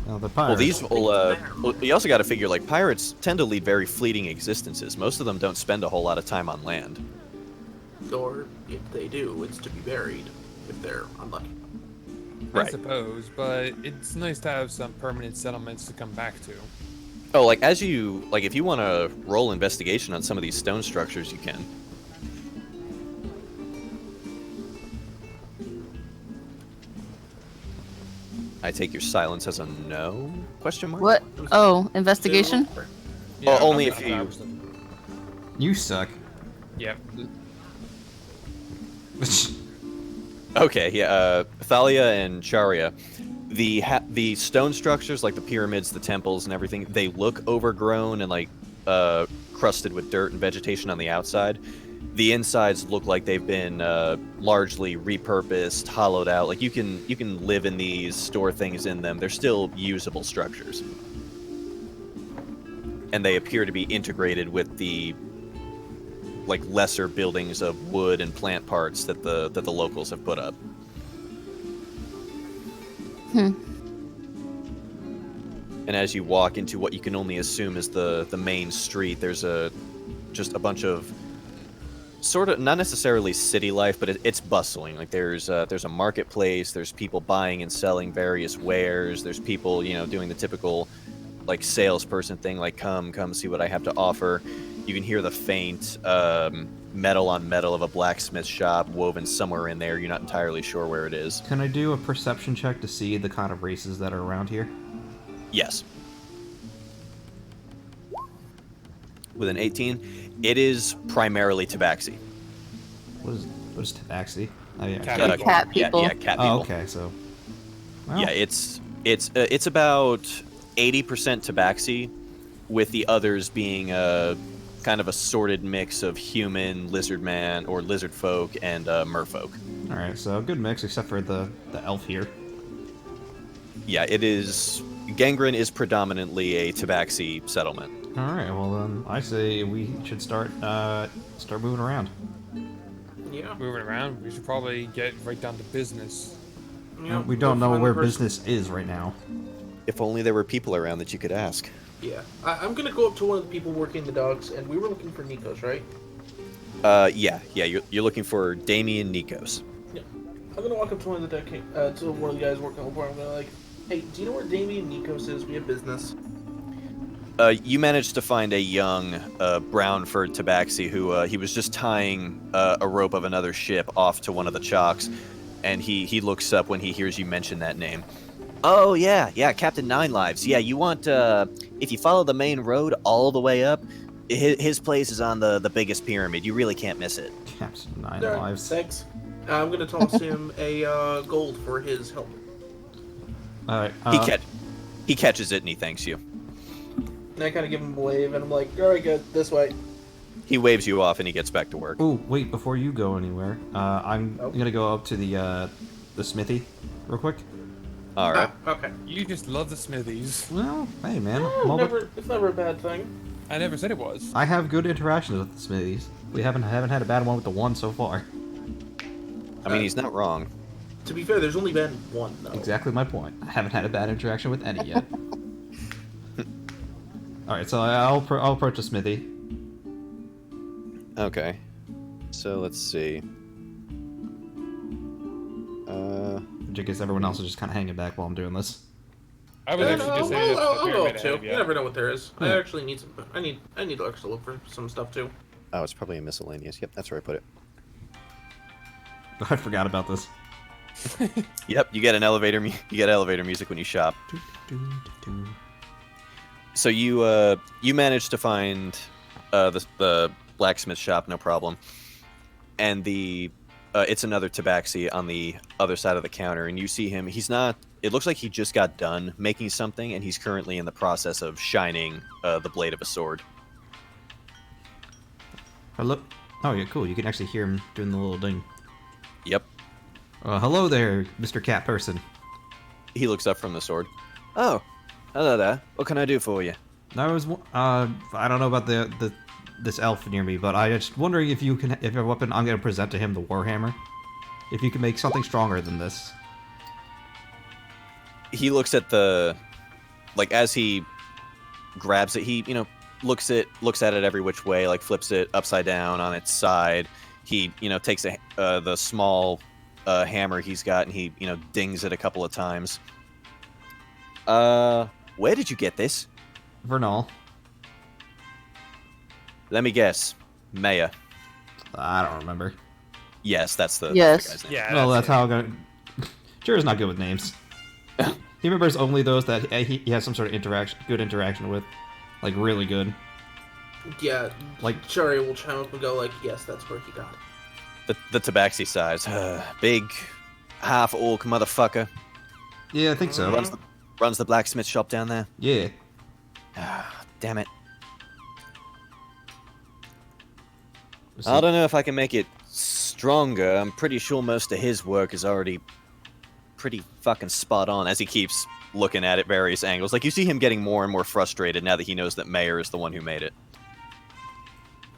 Now, the Well, pirates. these well, you also got to figure, like, pirates tend to lead very fleeting existences. Most of them don't spend a whole lot of time on land. Or if they do, it's to be buried if they're unlucky. I Right. suppose, but it's nice to have some permanent settlements to come back to. Oh, like, if you want to roll investigation on some of these stone structures, you can. I take your silence as a no? Question mark? What? Oh, investigation? Well, only I'm if not- you- I was- You suck. Yep. Okay, yeah. Thalia and Charia, the stone structures like the pyramids, the temples, and everything, they look overgrown and like crusted with dirt and vegetation on the outside. The insides look like they've been largely repurposed, hollowed out. Like you can live in these, store things in them. They're still usable structures, and they appear to be integrated with the like lesser buildings of wood and plant parts that the locals have put up. And as you walk into what you can only assume is the main street, there's just a bunch of sort of not necessarily city life, but it's bustling. Like there's a marketplace, there's people buying and selling various wares, there's people doing the typical like salesperson thing, like come see what I have to offer. You can hear the faint metal on metal of a blacksmith shop woven somewhere in there. You're not entirely sure where it is. Can I do a perception check to see the kind of races that are around here? Yes. With an 18, it is primarily tabaxi. What is tabaxi? Oh, yeah. Cat Cat people. Yeah, cat people. Oh, okay, so... Well, Yeah, it's about 80% tabaxi, with the others being a kind of assorted mix of human, lizard man, or lizard folk, and merfolk. Alright, so good mix except for the elf here. Yeah, it is. Gangren is predominantly a tabaxi settlement. Alright, well then, I say we should start moving around. Yeah. Moving around, we should probably get right down to business. Yeah, We don't know find where the person- business is right now. If only there were people around that you could ask. Yeah. I'm gonna go up to one of the people working the dogs, and we were looking for Nikos, right? Yeah. You're looking for Damien Nikos. Yeah. I'm gonna walk up to one of the to one of the guys working on the farm. I'm gonna like, hey, do you know where Damien Nikos is? We have business. You managed to find a young, brown-furred tabaxi who he was just tying a rope of another ship off to one of the chocks, and he looks up when he hears you mention that name. Oh yeah, Captain Nine Lives. Yeah, you want if you follow the main road all the way up, his place is on the biggest pyramid. You really can't miss it. Captain Nine Alright, Lives. Thanks. I'm gonna toss him a gold for his help. Alright, He catches it and he thanks you. And I kind of give him a wave, and I'm like, all right, good, this way. He waves you off and he gets back to work. Oh, wait, before you go anywhere, I'm Oh. gonna go up to the smithy real quick. All right. Okay. You just love the smithies. Well, hey man, It's never a bad thing. I never said it was. I have good interactions with the smithies. We haven't had a bad one with the one so far. I mean, he's not wrong. To be fair, there's only been one, though. Exactly my point. I haven't had a bad interaction with any yet. Alright, so I'll approach the smithy. Okay. So let's see. I guess everyone else is just kind of hanging back while I'm doing this. I was actually just saying that I'll the go pyramid up too. ahead of You you. never know what there is. I Yeah. actually need some. I need to actually look for some stuff too. Oh, it's probably a miscellaneous. Yep, that's where I put it. I forgot about this. Yep, you get elevator music when you shop. So you managed to find the blacksmith shop, no problem, and it's another tabaxi on the other side of the counter, and you see him. He's not. It looks like he just got done making something, and he's currently in the process of shining the blade of a sword. Hello? Oh yeah, cool. You can actually hear him doing the little ding. Yep. Hello there, Mr. Cat Person. He looks up from the sword. Oh, hello there. What can I do for you? I was, I don't know about this elf near me, but I just wondering if you have a weapon. I'm gonna present to him the warhammer. If you can make something stronger than this. He looks at as he grabs it, he looks at it every which way, like flips it upside down on its side. He takes the small hammer he's got and he dings it a couple of times. Where did you get this? Vernal. Let me guess. Maya. I don't remember. Yes, that's the Yes. guy's name. Yeah. Well, that's it. how I'm gonna. Jira's not good with names. He remembers only those that he has some sort of good interaction with, like really good. Yeah, Like- Shari will chime up and go like, yes, that's where he got it. The tabaxi size. Big, half-orc motherfucker. Yeah, I think so. Runs the blacksmith shop down there. Yeah. Damn it. Let's I see. don't know if I can make it stronger. I'm pretty sure most of his work is already pretty fucking spot on as he keeps looking at it various angles. Like, you see him getting more and more frustrated now that he knows that Mayor is the one who made it.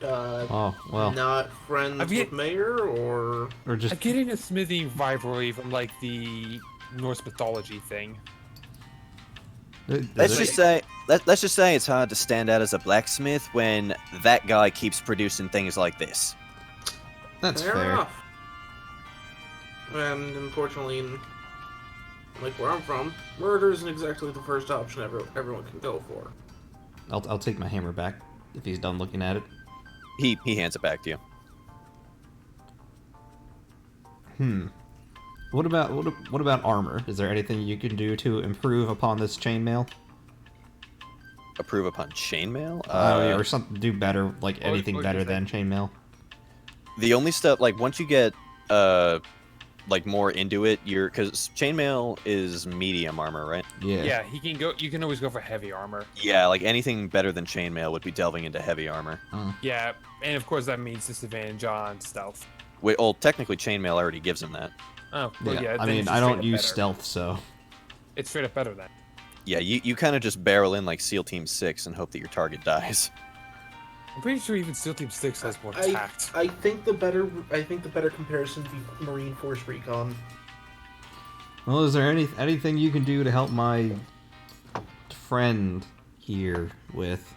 Oh, well. Not friends with Mayor, or Or just... I'm getting a smithing rivalry from like the Norse mythology thing. Let's just say it's hard to stand out as a blacksmith when that guy keeps producing things like this. That's fair fair. enough. And unfortunately, like where I'm from, murder isn't exactly the first option everyone can go for. I'll take my hammer back if he's done looking at it. He hands it back to you. What about armor? Is there anything you can do to improve upon this chainmail? Approve upon chainmail? Or something do better, like anything what better do you than chainmail? The only stuff, like, once you get like more into it, because chainmail is medium armor, right? Yeah. Yeah, he can go. You can always go for heavy armor. Yeah, like anything better than chainmail would be delving into heavy armor. Yeah, and of course that means disadvantage on stealth. Wait, well, technically chainmail already gives him that. Oh, well, yeah. I then mean, it's I straight don't up use better. stealth, so... It's straight up better then. Yeah, you kind of just barrel in like SEAL Team 6 and hope that your target dies. I'm pretty sure even Steel Team 6 has more tact. I think the better comparison would be Marine Force Recon. Well, is there anything you can do to help my friend here with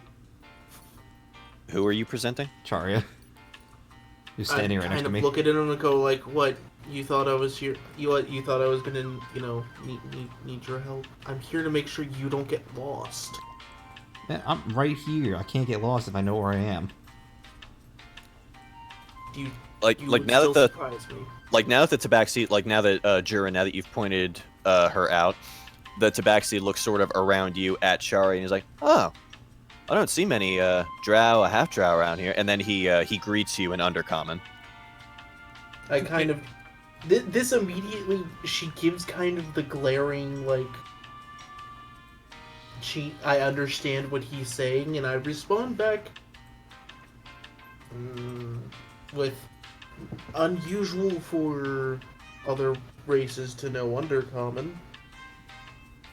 Who are you presenting? Charya? Who's standing right next to me? I kind of look at him and go like, "What? You thought I was here? You thought I was gonna, need your help? I'm here to make sure you don't get lost." Man, I'm right here. I can't get lost if I know where I am. You Like would now still that surprise me. now that the tabaxi, like now that Jura, now that you've pointed her out, the tabaxi looks sort of around you at Shari and he's like, "Oh, I don't see many drow, a half drow around here." And then he greets you in Undercommon. I kind of this immediately she gives kind of the glaring like I understand what he's saying, and I respond back with unusual for other races to know Undercommon.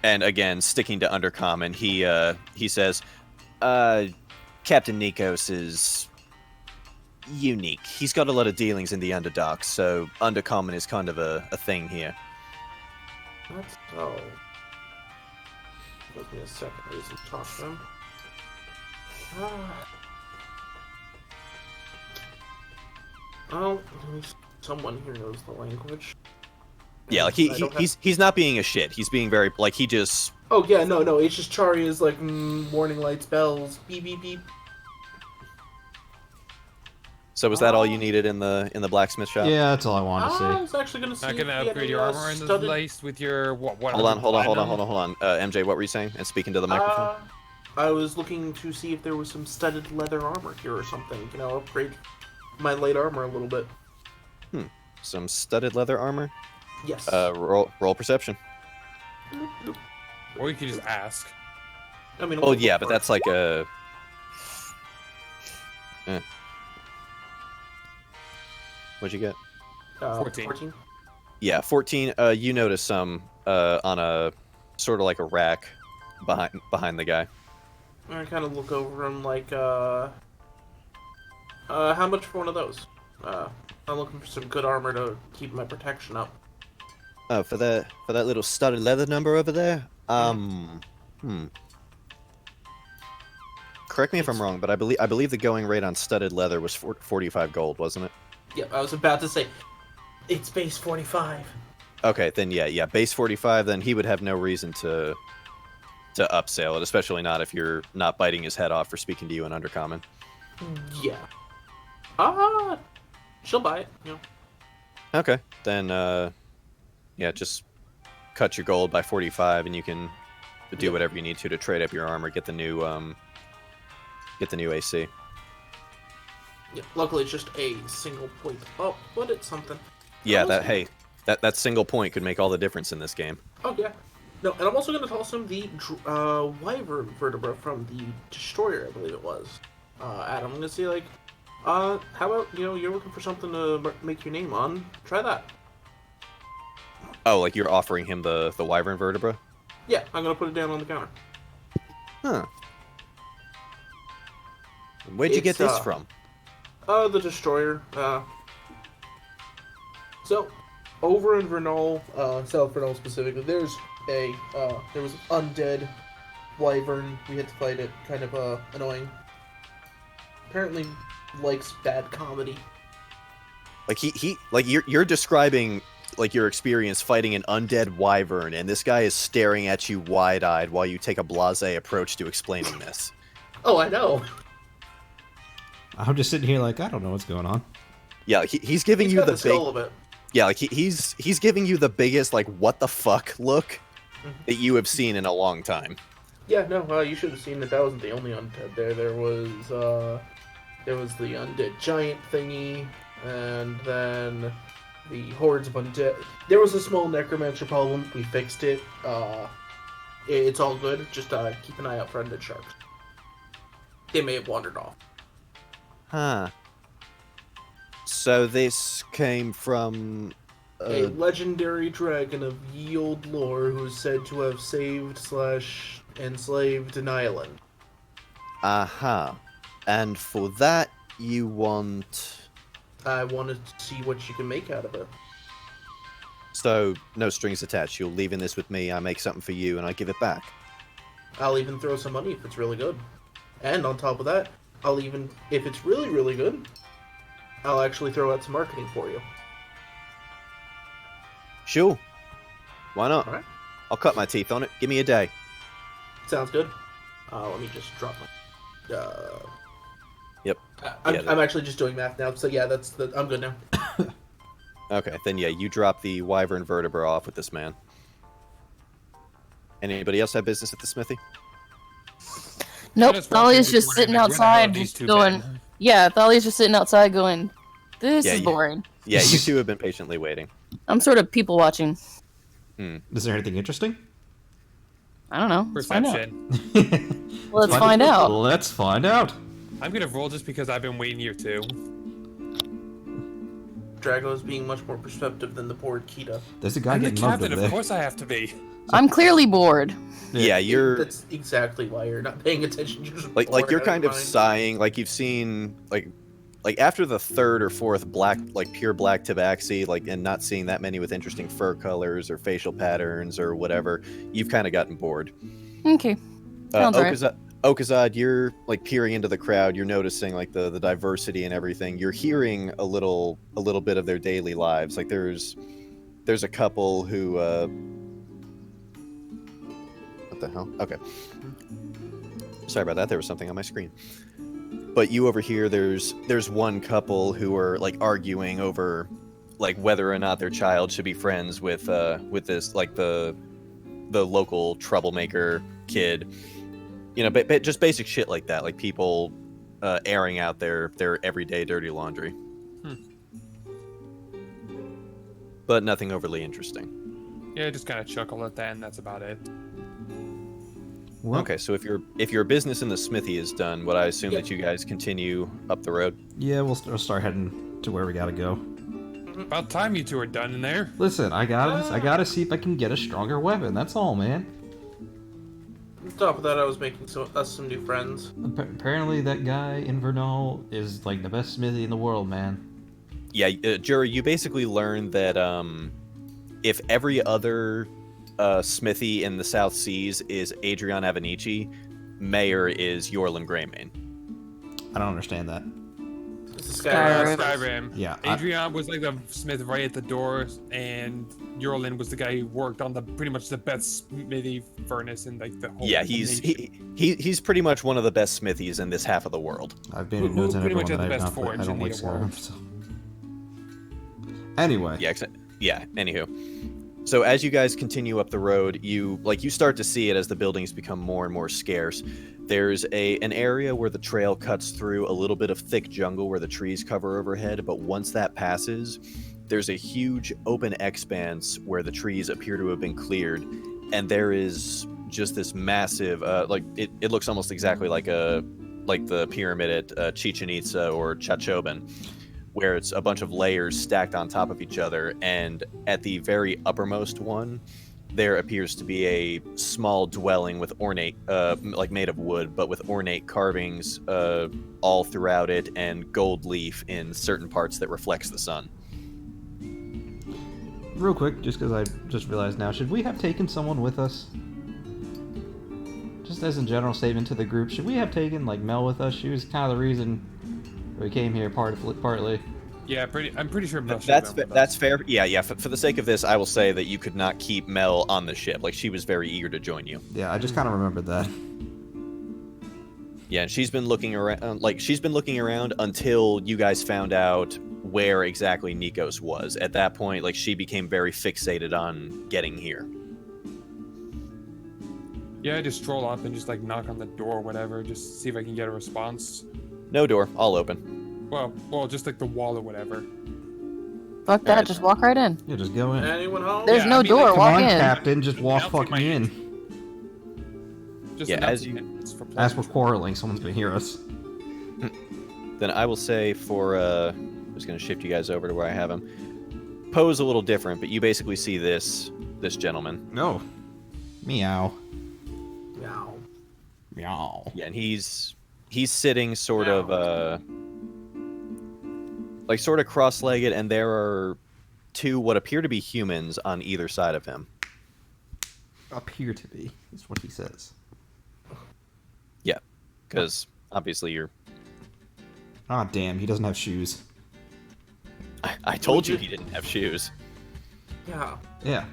And again, sticking to Undercommon, he says, Captain Nikos is unique. He's got a lot of dealings in the Underdark, so Undercommon is kind of a thing here. That's so. Give me a second. I need to talk to him. Well, at least someone here knows the language. Yeah, like I don't have- he's not being a shit. He's being very like he just. Oh yeah, no. It's just Chari is like warning lights, bells, beep beep beep. So was that all you needed in the blacksmith shop? Yeah, that's all I wanted to I see. was actually gonna see. Not if gonna he had upgrade any, your armor in the studded- laced with your what? Hold on. MJ, what were you saying? And speaking to the microphone. I was looking to see if there was some studded leather armor here or something. Upgrade my light armor a little bit. Some studded leather armor. Yes. Roll perception. Or you could just ask. I mean. Oh yeah, but that's like a. What'd you get? 14. 14. Yeah, 14. You notice some on a sort of like a rack behind the guy. I kind of look over him like, how much for one of those? I'm looking for some good armor to keep my protection up. Oh, for that little studded leather number over there. Correct me if I'm wrong, but I believe the going rate on studded leather was 45 gold, wasn't it? Yeah, I was about to say, it's base 45. Okay, then yeah, base 45. Then he would have no reason to upsell it, especially not if you're not biting his head off for speaking to you in Undercommon. Yeah. She'll buy it. Okay, then yeah, just cut your gold by 45, and you can do whatever you need to trade up your armor, get the new AC. Yeah, luckily it's just a single point up, but it's something. Yeah, Also- that single point could make all the difference in this game. Oh yeah. No, and I'm also going to toss him the wyvern vertebra from the destroyer, I believe it was. Adam, I'm going to say like, how about you're looking for something to make your name on? Try that. Oh, like you're offering him the wyvern vertebra? Yeah, I'm going to put it down on the counter. Huh. Where'd you get It's, this from? The destroyer. So, over in Vernal, South Vernal specifically, there was an undead wyvern. We had to fight it. Kind of annoying. Apparently, likes bad comedy. Like you're describing like your experience fighting an undead wyvern, and this guy is staring at you wide-eyed while you take a blasé approach to explaining this. Oh, I know. I'm just sitting here like, I don't know what's going on. Yeah, he's giving He's you got the the skull of it. Yeah, like he's giving you the biggest like what the fuck look that you have seen in a long time. Yeah, no, you should have seen that. That wasn't the only undead there. There was the undead giant thingy, and then the hordes of undead. There was a small necromancer problem. We fixed it. It's all good. Just keep an eye out for undead sharks. They may have wandered off. Huh. So this came from A legendary dragon of ye old lore who is said to have saved/enslaved an island. aha. And for that you want I wanted to see what you can make out of it. so no strings attached. You're leaving this with me, I make something for you and I give it back. I'll even throw some money if it's really good. And on top of that, if it's really, really good, I'll actually throw out some marketing for you. Sure. Why not? Alright. I'll cut my teeth on it. Give me a day. Sounds good. Let me just drop my... Yep. I'm actually just doing math now, so yeah, I'm good now. Okay, then yeah, you drop the wyvern vertebra off with this man. Anybody else have business at the smithy? Nope, Just Thalia is walking just around sitting like, where the hell are outside these two going, been? yeah, Thalia's just sitting outside going, this Yeah, is you- boring. Yeah, you two have been patiently waiting. I'm sort of people watching. Is there anything interesting? I don't know. Let's find out. Perception. Let's find out. Let's find out. I'm gonna roll just because I've been waiting here too. Drago is being much more perceptive than the bored Khita. There's a guy I'm the getting mugged captain, over of there. course I have to be. I'm clearly bored. Yeah, you're That's exactly why you're not paying attention. You're just like bored you're out kind your of mind. sighing, like you've seen like after the third or fourth pure black tabaxi, and not seeing that many with interesting fur colors or facial patterns or whatever, you've kind of gotten bored. Okay. Sounds right. Okazad, you're like peering into the crowd. You're noticing like the diversity and everything. You're hearing a little bit of their daily lives. Like there's a couple who what the hell? Okay. Sorry about that. There was something on my screen. But you over here, there's one couple who are like arguing over like whether or not their child should be friends with this like the local troublemaker kid. You know, but just basic shit like that, like people airing out their everyday dirty laundry. But nothing overly interesting. Yeah, just kind of chuckle at that, and that's about it. Well, Okay, so if your business in the smithy is done, would I assume that you guys continue up the road? yeah, we'll start heading to where we gotta go. About time you two are done in there. Listen, I gotta see if I can get a stronger weapon. That's all, man. On top of that, I was making us some new friends. Apparently, that guy in Vernal is like the best smithy in the world, man. Yeah, Jury, you basically learned that if every other smithy in the South Seas is Adrian Avenici, mayor is Yorlin Greymane. I don't understand that. This is Skyrim. Skyrim. Yeah, Adrian was like the smith right at the door, and Yorlin was the guy who worked on pretty much the best smithy furnace in like the whole. Yeah, nation. he's pretty much one of the best smithies in this half of the world. I've been in Who notes on pretty everyone much that had the I've best not played. I forge don't in like the world. Skyrim. So. Anyway, Yeah, anywho. So as you guys continue up the road, you start to see it as the buildings become more and more scarce. There's an area where the trail cuts through a little bit of thick jungle where the trees cover overhead, but once that passes, there's a huge open expanse where the trees appear to have been cleared, and there is just this massive, it looks almost exactly like the pyramid at Chichen Itza or Chachoban, where it's a bunch of layers stacked on top of each other, and at the very uppermost one, there appears to be a small dwelling with ornate, made of wood, but with ornate carvings all throughout it, and gold leaf in certain parts that reflects the sun. Real quick, just because I just realized now, should we have taken someone with us? Just as a general statement to the group, should we have taken, Mel with us? She was kind of the reason we came here partly. Yeah, I'm pretty sure Mel. That's fair. Yeah. For the sake of this, I will say that you could not keep Mel on the ship. She was very eager to join you. Yeah, I just kind of remembered that. Yeah, and she's been looking around. She's been looking around until you guys found out where exactly Nikos was. At that point, she became very fixated on getting here. Yeah, I just stroll up and just knock on the door or whatever, just see if I can get a response. No door, all open. Well, just the wall or whatever. Fuck that, just walk right in. Yeah, just go in. Anyone home? There's no door, Come walk on, in. Captain, just walk fucking in. Just Yeah, as you- As we're quarreling, someone's gonna hear us. Then I will say I'm just gonna shift you guys over to where I have him. Pose a little different, but you basically see this gentleman. No. Meow. Meow. Meow. Yeah, and he's sitting sort of cross-legged, and there are two what appear to be humans on either side of him. Appear to be, is what he says. Yeah, because obviously you're. Ah, damn, he doesn't have shoes. I told you he didn't have shoes. Yeah. Yeah.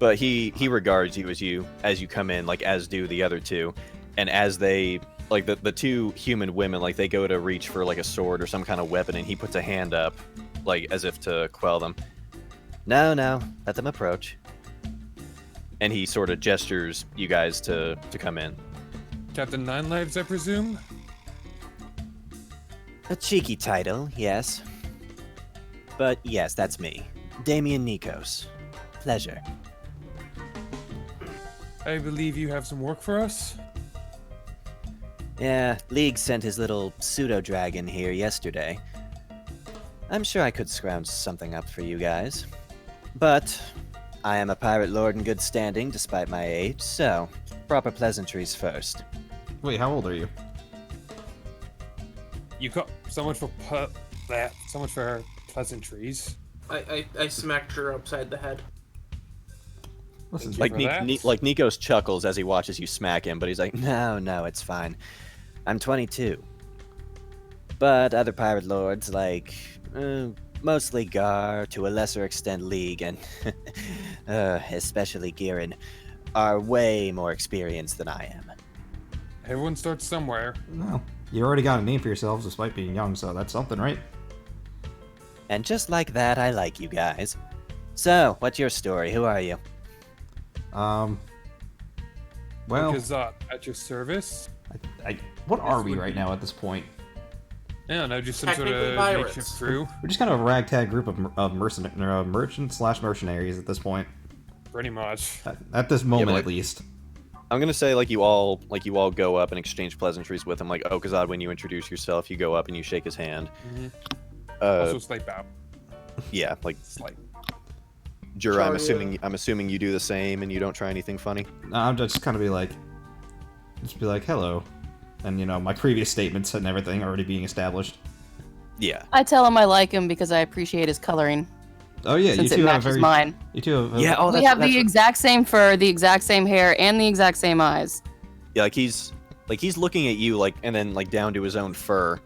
But he regards you as you come in, as do the other two, and as they the two human women, they go to reach for a sword or some kind of weapon, and he puts a hand up, as if to quell them. No, let them approach. And he sort of gestures you guys to come in. Captain Nine Lives, I presume? A cheeky title, yes. But yes, that's me. Damien Nikos. Pleasure. I believe you have some work for us? Yeah, League sent his little pseudo-dragon here yesterday. I'm sure I could scrounge something up for you guys. But I am a pirate lord in good standing despite my age, so proper pleasantries first. Wait, how old are you? You got so much for pleasantries. I smacked her upside the head. Listen, Thank you for that. Nikos chuckles as he watches you smack him, but he's like, No, it's fine. I'm 22. But other pirate lords, mostly Gar, to a lesser extent League, and especially Girin, are way more experienced than I am. Everyone starts somewhere. no. You already got a name for yourselves despite being young, so that's something, right? And just like that, I like you guys. So, what's your story? Who are you? Well, Because at your service? what are we right now at this point? I don't know, just some sort Technically of pirates. makeshift crew. We're just kind of a ragtag group of merchants/mercenaries at this point. Pretty much. At this moment, but at least. I'm gonna say you all go up and exchange pleasantries with him. Okazad, when you introduce yourself, you go up and you shake his hand. Also slight bow. Yeah, Slight. Jura, I'm Charlie, assuming you do the same and you don't try anything funny. I'm just kind of be like, hello, and my previous statements and everything already being established. Yeah. I tell him I like him because I appreciate his coloring. Oh yeah, Since you it two have matches very. mine. You two have. Yeah. Oh, We have the exact same fur, the exact same hair, and the exact same eyes. Yeah, he's looking at you and then down to his own fur,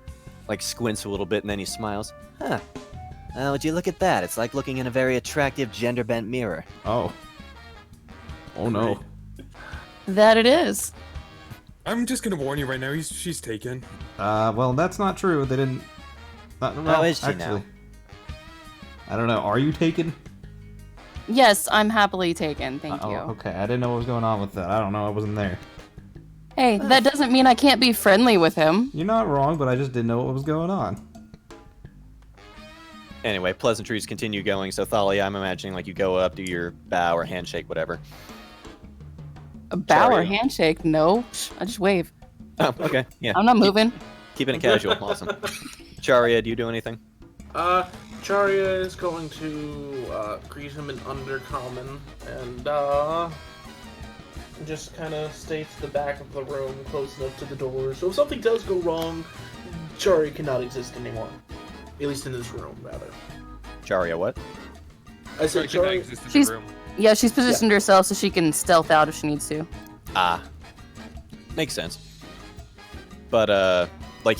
squints a little bit and then he smiles. Huh. Would you look at that? It's like looking in a very attractive gender-bent mirror. Oh. Oh no. That it is. I'm just gonna warn you right now, she's taken. Well, that's not true. They didn't. Well, How is she actually, now? I don't know. Are you taken? Yes, I'm happily taken. Thank Oh, you. okay. I didn't know what was going on with that. I don't know. I wasn't there. Hey, that doesn't mean I can't be friendly with him. You're not wrong, but I just didn't know what was going on. Anyway, pleasantries continue going. So Thalia, I'm imagining like you go up, do your bow or handshake, whatever. A bow or Sorry. handshake? No. I just wave. Oh, okay. Yeah. I'm not moving. Keeping it casual. Awesome. Charia, do you do anything? Charia is going to greet him in Undercommon and just kind of stay to the back of the room, close enough to the door. So if something does go wrong, Charia cannot exist anymore. At least in this room, rather. Charia, what? I said Sorry, Charia. exist in the She's- room. Yeah, she's positioned herself so she can stealth out if she needs to. Ah. Makes sense. But, like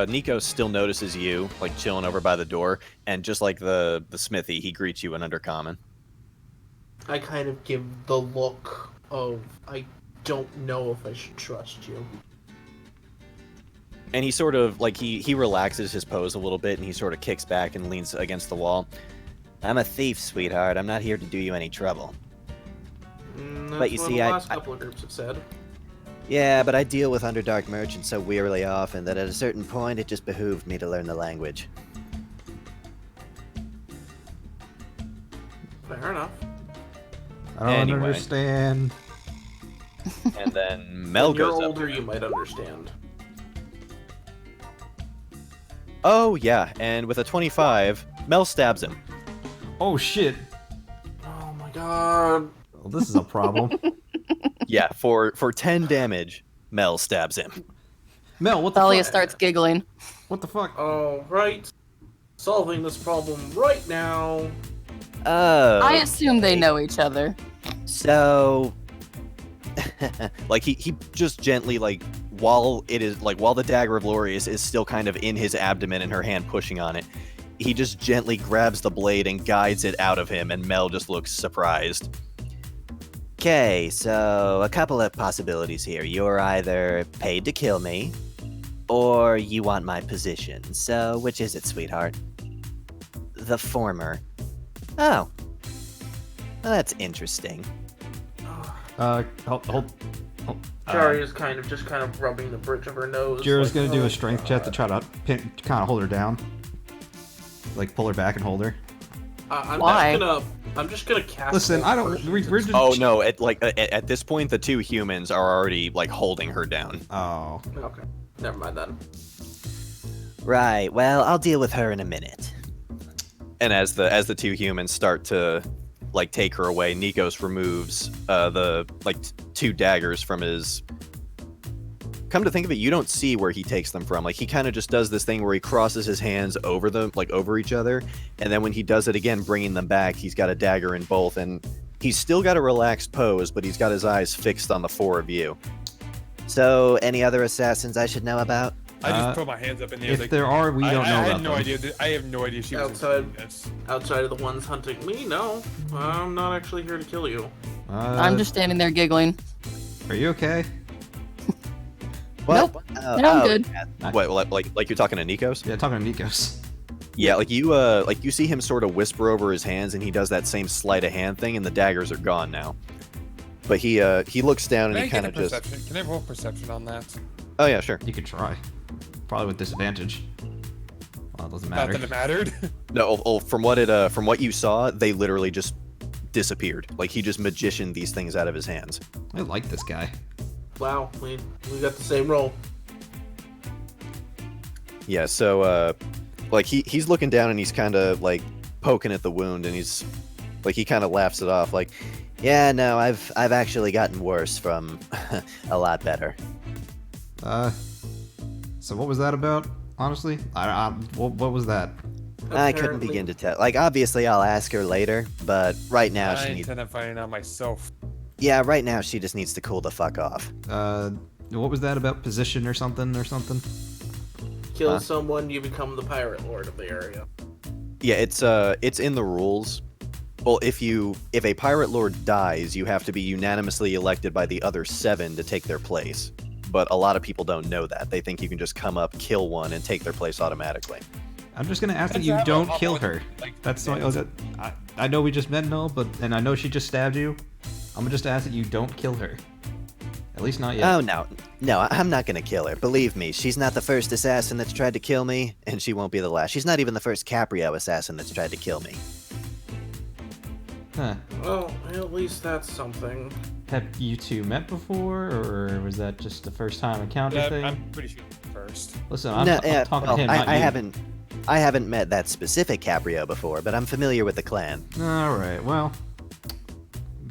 Nico still notices you, like, chilling over by the door, and just like the smithy, he greets you in Undercommon. I kind of give the look of, I don't know if I should trust you. And he sort of, like, he relaxes his pose a little bit, and he sort of kicks back and leans against the wall. I'm a thief, sweetheart. I'm not here to do you any trouble. That's But you what see, the I- last couple of groups have said. Yeah, but I deal with Underdark merchants so wearily often that at a certain point it just behooved me to learn the language. Fair enough. I don't Anyway. understand. And then Mel When you're goes up. older, you might understand. Oh, yeah, and with a 25, Mel stabs him. Oh shit. Oh my god. Well, this is a problem. Yeah, for 10 damage, Mel stabs him. Mel, what the Thalia fuck? starts giggling. What the fuck? Alright. Solving this problem right now. Oh. I assume they know each other. So, Like, he just gently, like, while the dagger of Lorius is still kind of in his abdomen and her hand pushing on it, he just gently grabs the blade and guides it out of him, and Mel just looks surprised. okay, so a couple of possibilities here. You're either paid to kill me, or you want my position. So, which is it, sweetheart? The former. Oh. Well, that's interesting. Hold. Jari is kind of rubbing the bridge of her nose. Jira's like, gonna do oh, a strength check to God. try to kind of hold her down. Like, pull her back and hold her. Why? I'm just gonna cast. Listen, both I don't. versions We're of- just. Oh no! At this point, the two humans are already like holding her down. Oh. Okay, never mind then. Right, well, I'll deal with her in a minute. And as the two humans start to like take her away, Nikos removes the two daggers from his. Come to think of it, you don't see where he takes them from. Like, he kind of just does this thing where he crosses his hands over them, like over each other, and then when he does it again, bringing them back, he's got a dagger in both, and he's still got a relaxed pose, but he's got his eyes fixed on the four of you. So, any other assassins I should know about? I just put my hands up in the air. If like, there are, we don't know I about had no them. idea. I have no idea she was Outside. doing this. Outside of the ones hunting me, no, I'm not actually here to kill you. I'm just standing there giggling. Are you okay? Nope. Oh, No, I'm oh, good. yeah. What, like you're talking to Nikos? Yeah, talking to Nikos. Yeah, like you see him sort of whisper over his hands, and he does that same sleight of hand thing, and the daggers are gone now. But he looks down and Can I he get kind a of just. perception? Can I roll perception on that? Oh yeah, sure. You could try. Probably with disadvantage. Well, it doesn't Not matter. that it mattered. No, from what you saw, they literally just disappeared. Like, he just magicianed these things out of his hands. I like this guy. Wow, we got the same roll. Yeah, so like he's looking down and he's kind of like poking at the wound, and he's like he kind of laughs it off, like, Yeah, no, I've actually gotten worse from a lot better. So what was that about? Honestly, what was that? I couldn't Apparently- begin to tell. Like, obviously, I'll ask her later, but right now I she needs. intend on finding out myself. Yeah, right now she just needs to cool the fuck off. What was that about? Position or something? Kill someone, you become the pirate lord of the area. yeah, it's in the rules. Well, if a pirate lord dies, you have to be unanimously elected by the other 7 to take their place. But a lot of people don't know that. They think you can just come up, kill one, and take their place automatically. I'm just gonna ask that Let's you have a don't hot kill one, her. like, That's the I know we just met and all, but and I know she just stabbed you. I'm gonna just ask that you don't kill her. At least not yet. Oh, no, I'm not gonna kill her. Believe me, she's not the first assassin that's tried to kill me, and she won't be the last. She's not even the first Caprio assassin that's tried to kill me. Huh. Well, at least that's something. Have you two met before, or was that just the first time encounter Yeah, thing? I'm pretty sure first. Listen, I'm, No, I'm yeah, talking well, to him, not I you. haven't met that specific Caprio before, but I'm familiar with the clan. All right. Well,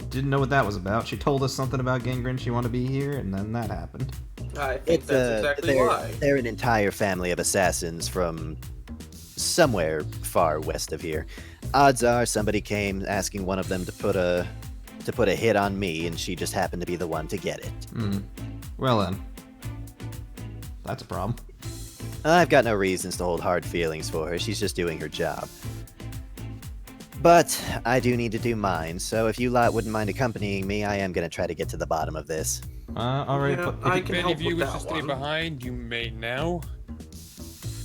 didn't know what that was about. She told us something about Gangrene. She wanted to be here, and then that happened. I think that's exactly why. They're an entire family of assassins from somewhere far west of here. Odds are somebody came asking one of them to put a hit on me, and she just happened to be the one to get it. Hmm. Well then, that's a problem. I've got no reasons to hold hard feelings for her. She's just doing her job. But I do need to do mine, so if you lot wouldn't mind accompanying me, I am going to try to get to the bottom of this. All right. Yeah, but I if can If any help of you with wish to that stay one. behind, you may now.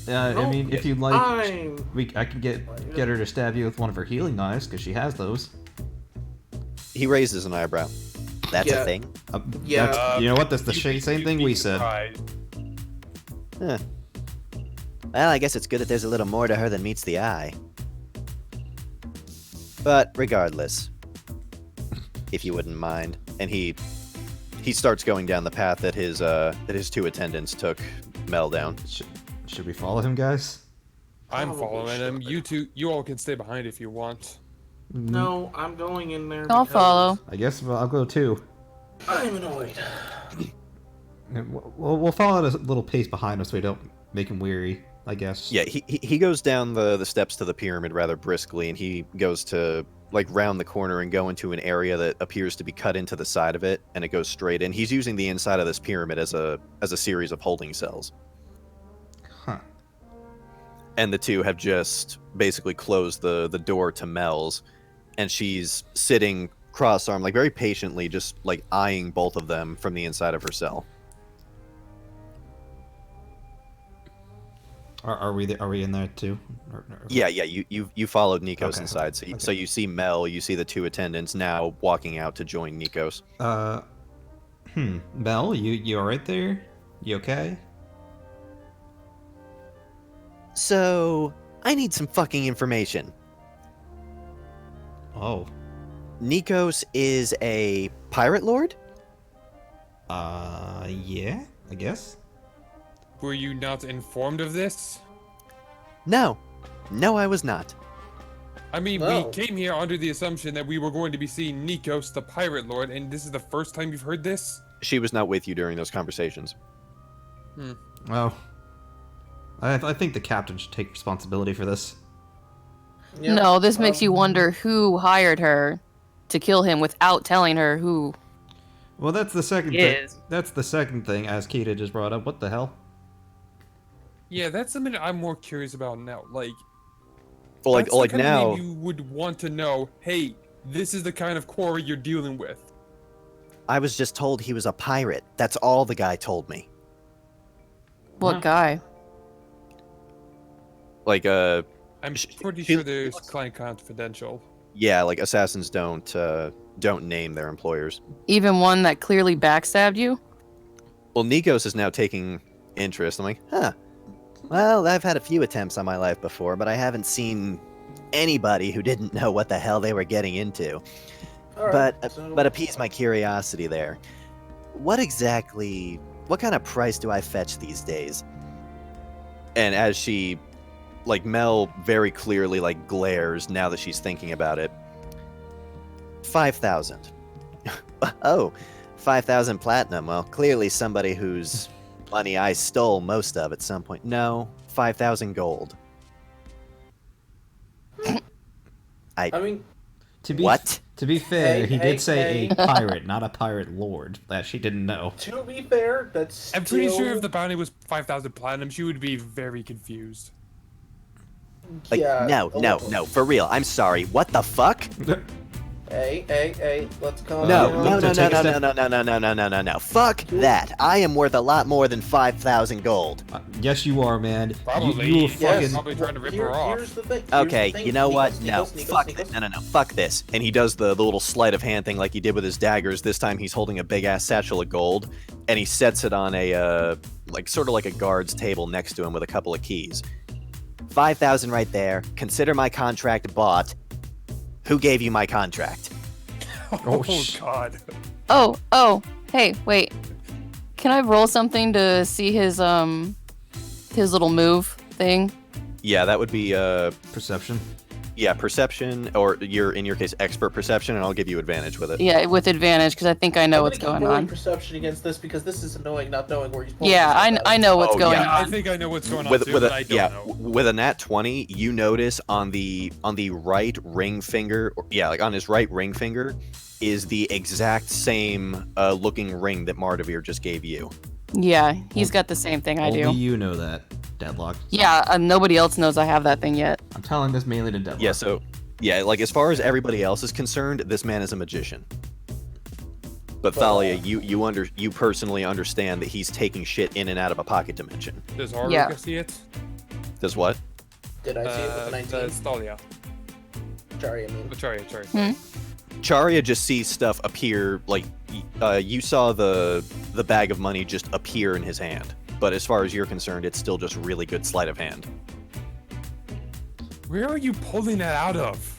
I mean, if you'd like, I'm... I could get her to stab you with one of her healing knives, because she has those. He raises an eyebrow. That's Yeah. a thing? Yeah. That's, you know what? That's the You'd same be thing we said. surprised. Huh. Well, I guess it's good that there's a little more to her than meets the eye. But regardless, if you wouldn't mind, and he starts going down the path that his two attendants took Mel down. Should we follow him, guys? I'm Probably following him. should. You all can stay behind if you want. No, I'm going in there. I'll because follow. I guess I'll go too. I'm annoyed. We'll follow at a little pace behind him so we don't make him weary, I guess. Yeah, he goes down the steps to the pyramid rather briskly, and he goes to like round the corner and go into an area that appears to be cut into the side of it, and it goes straight in. He's using the inside of this pyramid as a series of holding cells. Huh. And the two have just basically closed the door to Mel's, and she's sitting cross-armed, like very patiently, just like eyeing both of them from the inside of her cell. Are we in there too? Yeah, you followed Nikos Okay, inside, okay. so you see Mel, you see the two attendants now walking out to join Nikos. Mel, you all right there? You okay? So, I need some fucking information. Oh. Nikos is a pirate lord? Yeah, I guess. Were you not informed of this? No. No, I was not. I mean, No. we came here under the assumption that we were going to be seeing Nikos, the pirate lord, and this is the first time you've heard this? She was not with you during those conversations. Well, I think the captain should take responsibility for this. Yeah, No, this makes you um, wonder who hired her to kill him without telling her who. Well, that's the second thing. Yes. That's the second thing, as Khita just brought up. What the hell? Yeah, that's something I'm more curious about now. Like, Well, that's the like kind of now, name you would want to know, hey, this is the kind of quarry you're dealing with. I was just told he was a pirate. That's all the guy told me. What Huh. guy? like I'm pretty she- sure there's client confidential. yeah, like assassins don't name their employers. Even one that clearly backstabbed you? Well, Nikos is now taking interest. I'm like, Huh. Well, I've had a few attempts on my life before, but I haven't seen anybody who didn't know what the hell they were getting into. all right, But so- but appease my curiosity there. What kind of price do I fetch these days? and as she, like Mel, very clearly like glares now that she's thinking about it. 5,000. Oh, 5,000 platinum. Well, clearly somebody whose money I stole most of at some point. No, 5,000 gold. I mean, To be What? To be fair, Hey, he hey, did say hey. a pirate, not a pirate lord. That she didn't know. to be fair, that's I'm pretty sure still- if the bounty was 5,000 platinum, she would be very confused. Like, yeah, no, a no, little. no, for real. I'm sorry. What the fuck? Hey, let's calm No, down. no, no, to take no, a no, step- no, no, no, no, no, no, no, no. Fuck that. I am worth a lot more than 5,000 gold. Yes, you are, man. Probably. You were Yes. fucking. Probably trying to rip her off. Here's the thing. Okay, you know what? Nikos, No, Nikos, fuck Nikos, this. Nikos. No, fuck this. And he does the little sleight of hand thing like he did with his daggers. This time he's holding a big ass satchel of gold, and he sets it on a like sort of like a guard's table next to him with a couple of keys. 5,000 right there. Consider my contract bought. Who gave you my contract? Oh, God. Oh, hey, wait. Can I roll something to see his little move thing? Yeah, that would be Perception. perception, or in your case expert perception, and I'll give you advantage with it. Yeah, with advantage because I think I know what's going on. Perception against this because this is annoying, not knowing where he's. pulling Yeah, this I know what's Oh, going yeah. I on. think I know what's going on With too, with but a I don't know. with a nat 20, you notice on the right ring finger, like on his right ring finger, is the exact same looking ring that Mardavir just gave you. Yeah, he's got the same thing I Only do. you know that, Deadlock. Yeah, nobody else knows I have that thing yet. I'm telling this mainly to Deadlock. Yeah, so like as far as everybody else is concerned, this man is a magician. But Thalia, you personally understand that he's taking shit in and out of a pocket dimension. Does Haruka Yeah. see it? Does what? Did I see it with the 19? Stalia. Sorry, I mean. Oh, sorry. Charia just sees stuff appear, like you saw the bag of money just appear in his hand. But as far as you're concerned, it's still just really good sleight of hand. Where are you pulling that out of?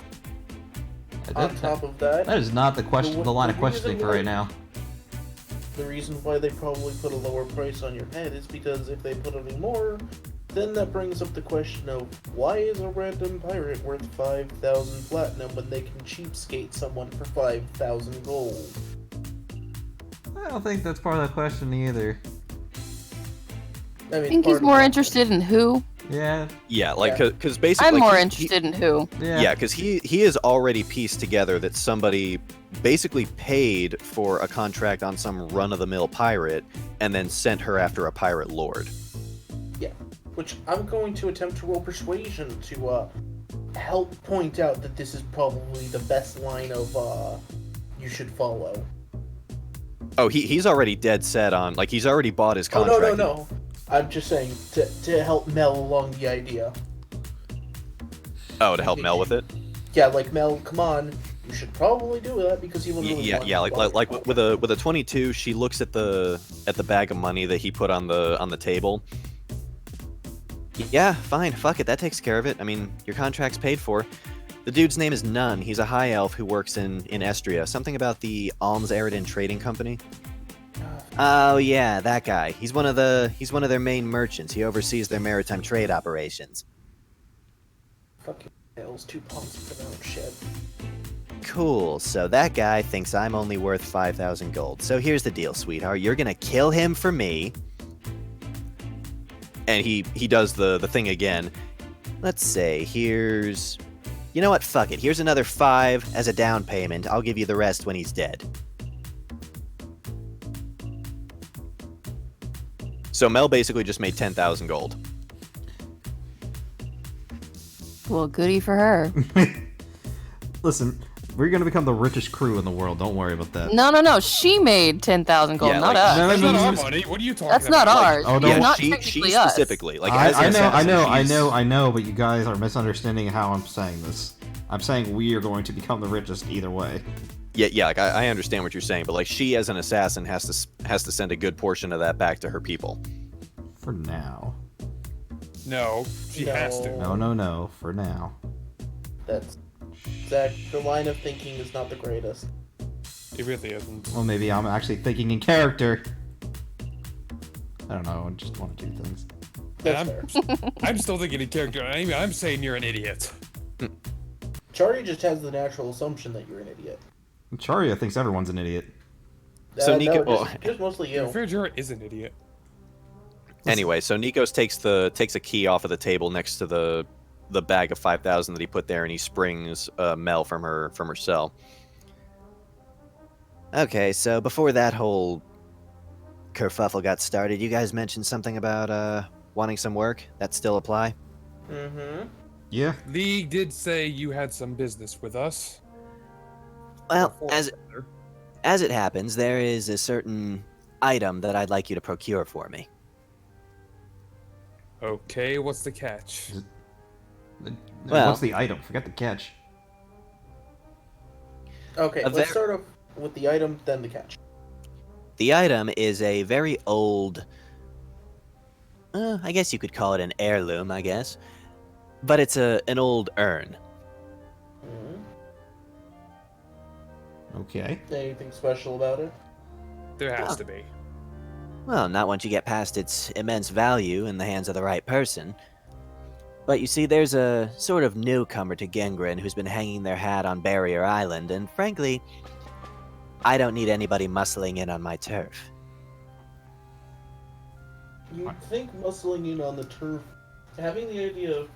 On top of that, That is not the question. The line of the questioning for reason right now. the reason why they probably put a lower price on your head is because if they put any more, then that brings up the question of why is a random pirate worth 5,000 platinum when they can cheapskate someone for 5,000 gold? I don't think that's part of the question either. I mean, I think he's more interested in who. Yeah. Yeah, like Yeah. because basically I'm like, more he- interested in who. Yeah, because he has already pieced together that somebody basically paid for a contract on some run-of-the-mill pirate and then sent her after a pirate lord. Yeah, which I'm going to attempt to roll persuasion to help point out that this is probably the best line of you should follow. Oh, he's already dead set on, like, he's already bought his contract. Oh, no. I'm just saying to help Mel along the idea. Oh, to help Mel with it? Yeah, like Mel, come on, you should probably do that because he wouldn't really want Yeah, to like follow. with a 22, she looks at the bag of money that he put on the table. Yeah, fine, fuck it, that takes care of it. I mean, your contract's paid for. The dude's name is Nun. He's a high elf who works in Estria. Something about the Alms Eridan Trading Company. Oh yeah, that guy. He's one of their main merchants. He oversees their maritime trade operations. Fucking Mel's too pumped for their own shit. Cool. So that guy thinks I'm only worth 5,000 gold. So here's the deal, sweetheart. You're gonna kill him for me. And he does the thing again. Let's say here's... You know what? Fuck it. Here's another 5 as a down payment. I'll give you the rest when he's dead. So Mel basically just made 10,000 gold. Well, goody for her. Listen, we're gonna become the richest crew in the world. Don't worry about that. No. She made 10,000 gold, Yeah, not like- us. No, That's that not our means- money. What are you talking That's about? not ours. Oh, no. It's not she technically us. specifically. Like, I as an assassin, she's- I know, but you guys are misunderstanding how I'm saying this. I'm saying we are going to become the richest either way. Yeah, like I understand what you're saying, but like she as an assassin has to send a good portion of that back to her people. For now. No, she has to. No. For now. That's Zach. The line of thinking is not the greatest. It really isn't. Well, maybe I'm actually thinking in character. I don't know. I just want to do things. That's And fair. I'm still thinking in character. I'm saying you're an idiot. Chari just has the natural assumption that you're an idiot. Charia thinks everyone's an idiot. So Nico- just mostly you. Fair Jura is an idiot. Anyway, so Nikos takes a key off of the table next to the bag of 5,000 that he put there, and he springs Mel from her cell. Okay, so before that whole kerfuffle got started, you guys mentioned something about wanting some work. That still apply? Mm-hmm. Yeah. League did say you had some business with us. Well, Before as better. as it happens, there is a certain item that I'd like you to procure for me. Okay, what's the catch? Well- What's the item? Forget the catch. Okay, A let's ver- start off with the item, then the catch. The item is a very old, I guess you could call it an heirloom, I guess. But it's an old urn. Mhm. Okay. Anything special about it? There has Oh. to be. Well, not once you get past its immense value in the hands of the right person. But you see, there's a sort of newcomer to Gengren who's been hanging their hat on Barrier Island, and frankly, I don't need anybody muscling in on my turf. You'd think muscling in on the turf, having the idea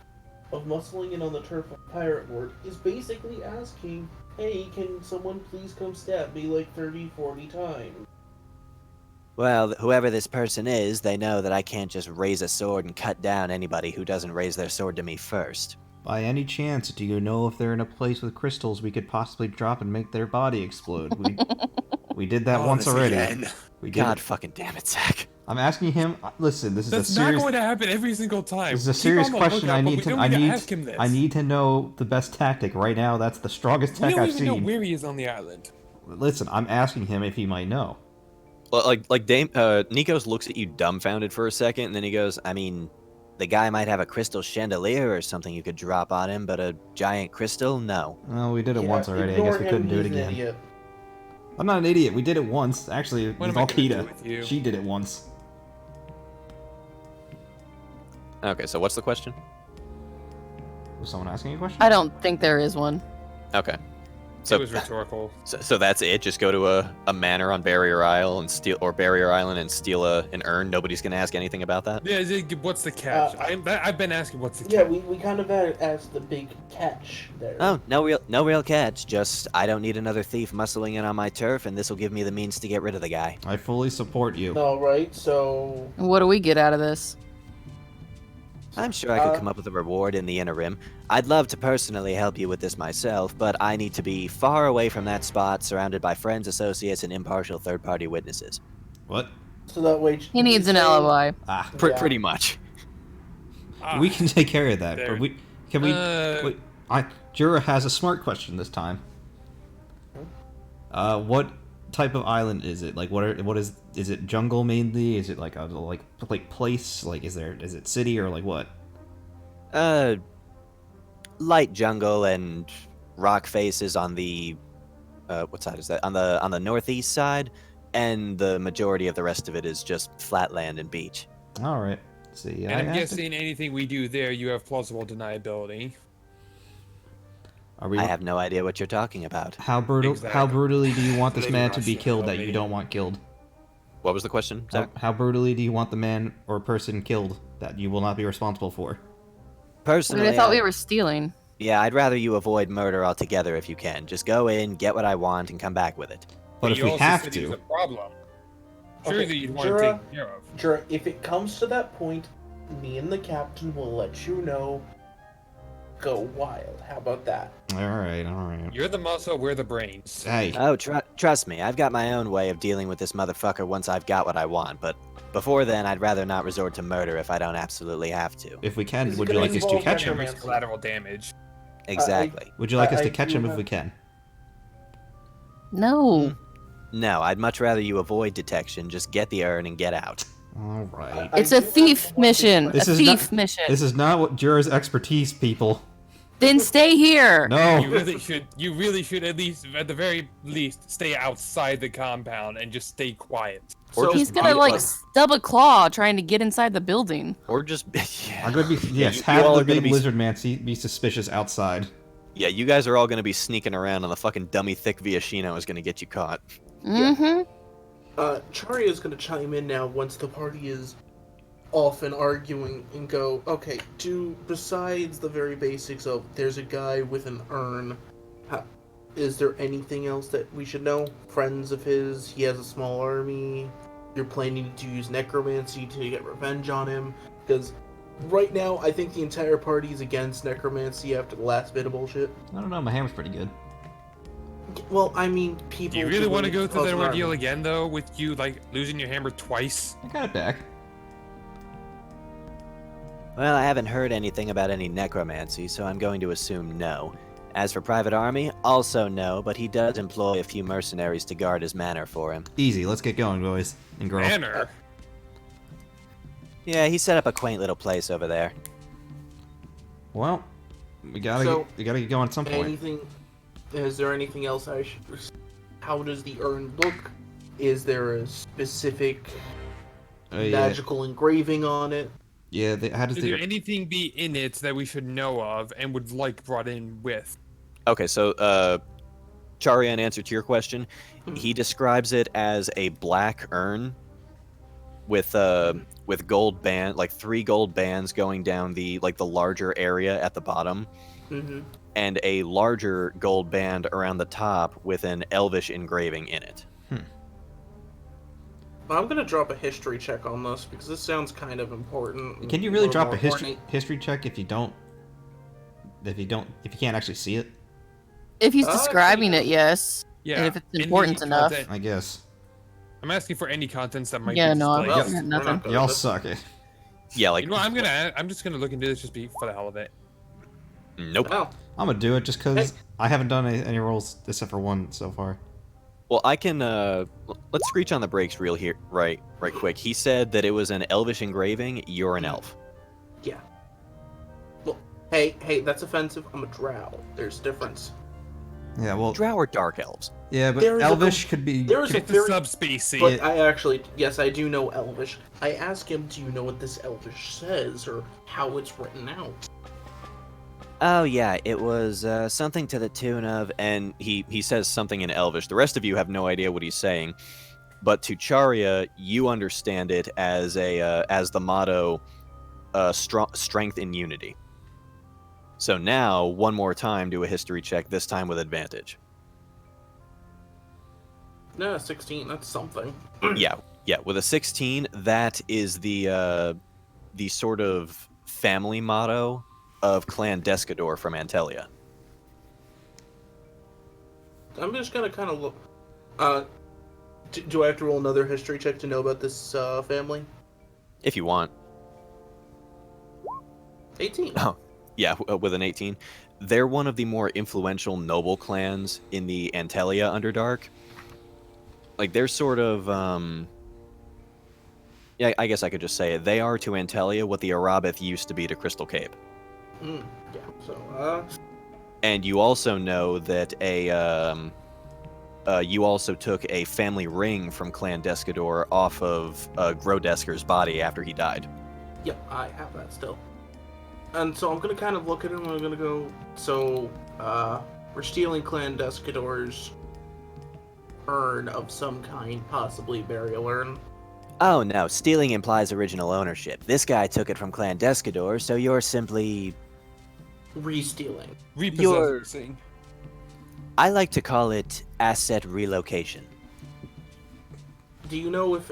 of muscling in on the turf of Pirate Lord is basically asking, hey, can someone please come stab me like 30, 40 times? Well, whoever this person is, they know that I can't just raise a sword and cut down anybody who doesn't raise their sword to me first. By any chance, do you know if they're in a place with crystals we could possibly drop and make their body explode? We did that once this already. again. We did. God it. fucking damn it, Zach. I'm asking him. Listen, this is That's a not serious. going to happen every single time. This is a Keep serious on the question. lookout, I but need we to. don't I need need. ask him this. I need to know the best tactic right now. That's the strongest We tech don't I've even know seen. where he is on the island. Listen, I'm asking him if he might know. Well, Nikos looks at you dumbfounded for a second, and then he goes, I mean, the guy might have a crystal chandelier or something you could drop on him, but a giant crystal? No. Well, we did it Yeah, once already. I ignore guess we him, couldn't do it he's an again. idiot. I'm not an idiot. We did it once. Actually, What with am I gonna do Khita. with you? She did it once. okay, so what's the question? Was someone asking a question? I don't think there is one. Okay. It So, was rhetorical. so that's it? Just go to a manor on Barrier Isle and Barrier Island and steal an urn? Nobody's going to ask anything about that? Yeah, what's the catch? I've been asking what's the catch. Yeah, we kind of asked the big catch there. Oh, no real catch. Just, I don't need another thief muscling in on my turf, and this will give me the means to get rid of the guy. I fully support you. Alright, so... What do we get out of this? I'm sure I could come up with a reward in the interim. I'd love to personally help you with this myself, but I need to be far away from that spot, surrounded by friends, associates, and impartial third-party witnesses. What? So that way... He needs an alibi. Ah, Yeah. Pretty much. we can take care of that. there. But can we? Uh, wait, Jura has a smart question this time. What type of island is it? Like, is it jungle mainly? Is it like a place? Like, is it city or like what? Light jungle and rock faces on the, what side is that? On the northeast side, and the majority of the rest of it is just flat land and beach. All right. Let's see. and I'm guessing anything we do there, you have plausible deniability. Are we? I have no idea what you're talking about. How brutal? Exactly. How brutally do you want this Maybe man to be Russia, killed that maybe. you don't want killed? What was the question, Zach? How brutally do you want the man or person killed that you will not be responsible for? I Personally, mean, I thought we were stealing. yeah, I'd rather you avoid murder altogether if you can. Just go in, get what I want, and come back with it. But if you we also have said he was to, a problem. Surely Okay, you'd want to Jura- take care of. Jura, if it comes to that point, me and the captain will let you know. Go wild. How about that? all right. You're the muscle, we're the brains. Hey, Oh, trust me, I've got my own way of dealing with this motherfucker once I've got what I want, but before then, I'd rather not resort to murder if I don't absolutely have to. if we can, Is it would you gonna like us to involve catch him? necromancy? Collateral damage. Exactly. Would you like us I to catch do him if have- we can? No. No, I'd much rather you avoid detection, just get the urn and get out. All right. I It's a do have thief one mission. This A is thief not- mission. This is not what Jura's expertise, people. Then stay here. No. You really should at the very least stay outside the compound and just stay quiet. Or So- just He's gonna be- like stub a claw trying to get inside the building. Or just I'm gonna be yes. you Have all the are gonna big be- lizard man be suspicious outside. yeah, you guys are all going to be sneaking around, and the fucking dummy thick Viashino is going to get you caught. Mm-hmm. Charia is going to chime in now once the party is off and arguing and go, okay, besides the very basics of there's a guy with an urn, is there anything else that we should know? Friends of his, he has a small army, you're planning to use necromancy to get revenge on him? Because right now, I think the entire party is against necromancy after the last bit of bullshit. I don't know. My hammer's pretty good. Well, I mean, people. Do you really want to go through cause that an ordeal army. again, though, with you like losing your hammer twice? I got it back. Well, I haven't heard anything about any necromancy, so I'm going to assume no. As for Private Army, also no, but he does employ a few mercenaries to guard his manor for him. Easy. Let's get going, boys and girls. Banner. Yeah, he set up a quaint little place over there. Well, we gotta get going at some point. Anything? Is there anything else I should? How does the urn look? Is there a specific Yeah. magical engraving on it? Yeah. How does Should the there anything be in it that we should know of and would like brought in with? Okay, so Charia, in answer to your question, he describes it as a black urn with gold band, like 3 gold bands going down the larger area at the bottom, Mm-hmm. and a larger gold band around the top with an elvish engraving in it. I'm gonna drop a history check on this because this sounds kind of important. Can you really little drop a more ornate. history check if you can't actually see it? If he's Ah, describing yeah. it, yes. Yeah. And if it's any important enough. content- I guess. I'm asking for any contents that might Yeah, be no, I'm displayed. Well, got we're nothing. not good Y'all at this. suck it. Yeah, like You know, I'm just gonna look into this just for the hell of it. nope. Wow. I'm gonna do it just because Hey. I haven't done any rolls except for one so far. Well, I can let's screech on the brakes right quick. He said that it was an elvish engraving. You're an elf. Yeah. Well, hey, that's offensive. I'm a drow. There's a difference. Yeah, well, Drow or dark elves? yeah, but There is a Elvish could be. There is a It's a very. subspecies. But I actually, yes, I do know Elvish. I asked him, do you know what this Elvish says or how it's written out? Oh yeah, it was something to the tune of, And he says something in elvish. The rest of you have no idea what he's saying, but to Charia, you understand it as the motto, strength in unity. So now, one more time, do a history check. This time with advantage. No, 16. That's something. Yeah, with a 16, that is the sort of family motto of Clan Descador from Antelia. I'm just gonna kind of look. Do I have to roll another history check to know about this family? If you want. 18. Oh, yeah, with an 18. They're one of the more influential noble clans in the Antelia Underdark. Like, they're sort of, yeah, I guess I could just say it. They are to Antelia what the Arabith used to be to Crystal Cape. Yeah. So, And you also know that you also took a family ring from Clan Descador off of Grodesker's body after he died. yep, I have that still. And so I'm gonna kind of look at him and I'm gonna go, so, we're stealing Clan Descador's urn of some kind, possibly burial urn. Oh no, stealing implies original ownership. This guy took it from Clan Descador, so you're simply... Re-stealing. Repossessing. I like to call it asset relocation. Do you know if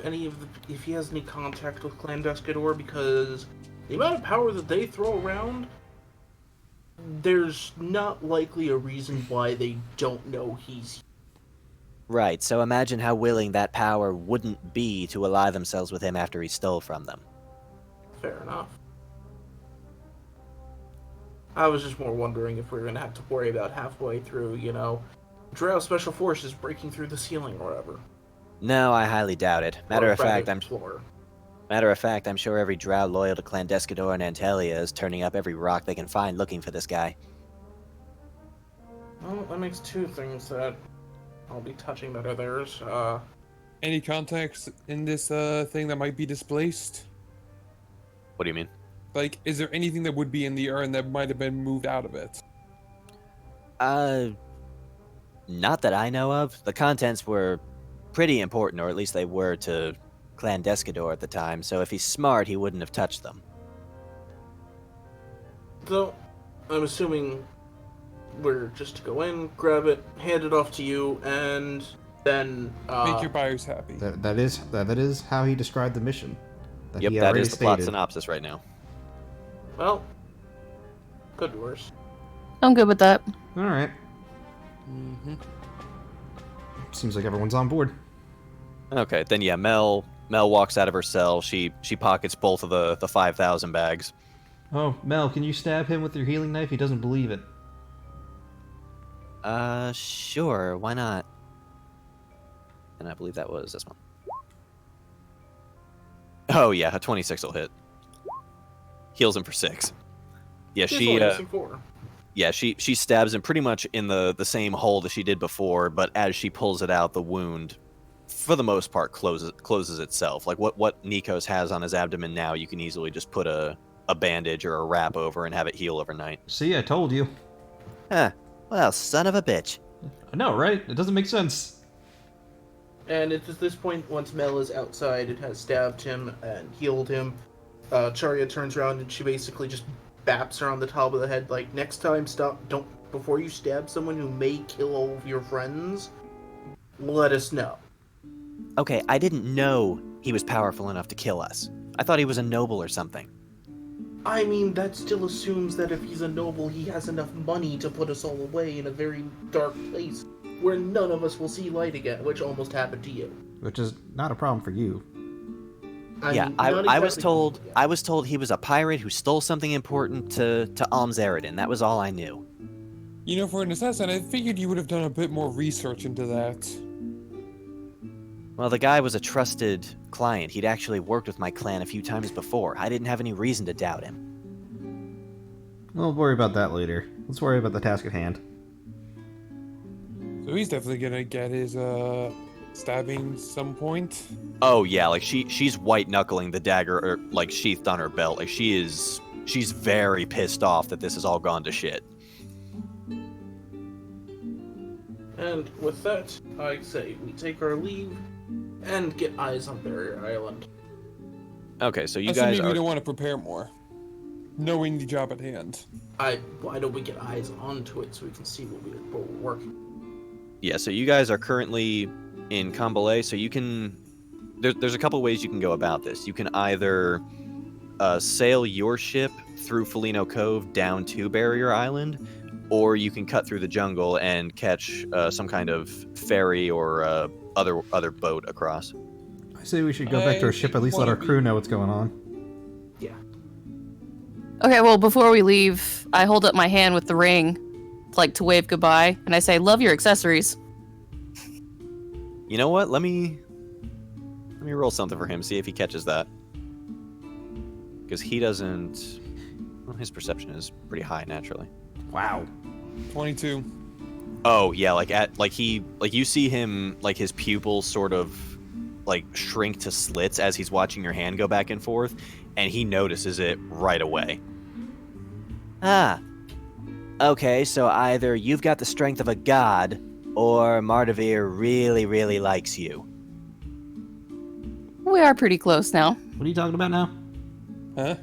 if he has any contact with Clan Descador? Because the amount of power that they throw around, there's not likely a reason why they don't know he's. Right, so imagine how willing that power wouldn't be to ally themselves with him after he stole from them. Fair enough. I was just more wondering if we were gonna have to worry about halfway through, Drow Special Forces breaking through the ceiling or whatever. No, I highly doubt it. Matter Or of fact, rather, floor. I'm sure every drow loyal to Clan Descador and Antelia is turning up every rock they can find looking for this guy. Well, that makes two things that I'll be touching that are theirs. Any contacts in this thing that might be displaced? What do you mean? Like, is there anything that would be in the urn that might have been moved out of it? Not that I know of. The contents were pretty important, or at least they were to Clan Descador at the time, so if he's smart, he wouldn't have touched them. So, I'm assuming we're just to go in, grab it, hand it off to you, and then Make your buyers happy. That is how he described the mission. Yep, he that already is the plot stated. synopsis right now. well, could be worse. I'm good with that. All right. Mm-hmm. seems like everyone's on board. Okay, then yeah, Mel walks out of her cell. She pockets both of the 5,000 bags. Oh, Mel, can you stab him with your healing knife? He doesn't believe it. Sure, why not? And I believe that was this one. Oh yeah, a 26 will hit. Heals him for 6. Yeah, she stabs him pretty much in the same hole that she did before, but as she pulls it out, the wound, for the most part, closes itself. Like what Nikos has on his abdomen now, you can easily just put a bandage or a wrap over and have it heal overnight. See, I told you. Huh. Well, son of a bitch. I know, right? It doesn't make sense. And it's at this point, once Mel is outside, it has stabbed him and healed him. Charya turns around and she basically just baps her on the top of the head, like, next time, before you stab someone who may kill all of your friends, let us know. Okay, I didn't know he was powerful enough to kill us. I thought he was a noble or something. I mean, that still assumes that if he's a noble, he has enough money to put us all away in a very dark place where none of us will see light again, which almost happened to you. Which is not a problem for you. I was told he was a pirate who stole something important to Alms Eredin. That was all I knew. You know, for an assassin, I figured you would have done a bit more research into that. Well, the guy was a trusted client. He'd actually worked with my clan a few times before. I didn't have any reason to doubt him. We'll worry about that later. Let's worry about the task at hand. So he's definitely gonna get his stabbing some point. Oh yeah, like she's white knuckling the dagger like sheathed on her belt. Like she's very pissed off that this has all gone to shit. And with that, I say we take our leave and get eyes on Barrier Island. Okay, so you Assuming guys we are don't want to prepare more, knowing the job at hand. Why don't we get eyes onto it so we can see what we're working? Yeah, so you guys are currently in Kambalé, so you can there's a couple ways you can go about this. You can either sail your ship through Felino Cove down to Barrier Island, or you can cut through the jungle and catch some kind of ferry or other boat across. I say we should go back to our ship, at least let our crew know what's going on. Yeah. Okay, well, before we leave, I hold up my hand with the ring, like to wave goodbye, and I say, "Love your accessories." You know what? Let me roll something for him, see if he catches that. Because he doesn't. Well, his perception is pretty high naturally. Wow. 22. Oh yeah, you see him, like his pupils sort of like shrink to slits as he's watching your hand go back and forth, and he notices it right away. Ah. Okay, so either you've got the strength of a god, or Mardavir really, really likes you. We are pretty close now. What are you talking about now? Huh?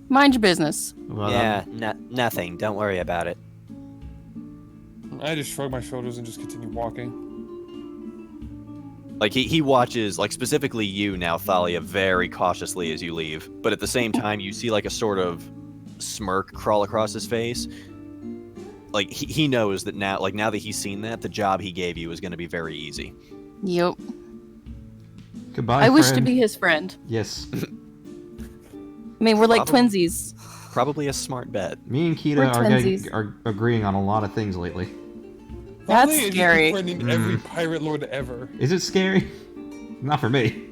Mind your business. Well, Yeah, nothing. Don't worry about it. I just shrug my shoulders and just continue walking. Like he watches, like specifically you now, Thalia, very cautiously as you leave. But at the same time, you see like a sort of smirk crawl across his face. Like he knows that now that he's seen that, the job he gave you is going to be very easy. Yep. Goodbye, I wish to friend. be his friend. Yes. I mean, we're like Probably. twinsies. Probably a smart bet. Me and We're Khita twinsies. are agreeing on a lot of things lately. That's Probably just scary. befriending every pirate lord ever. Is it scary? Not for me.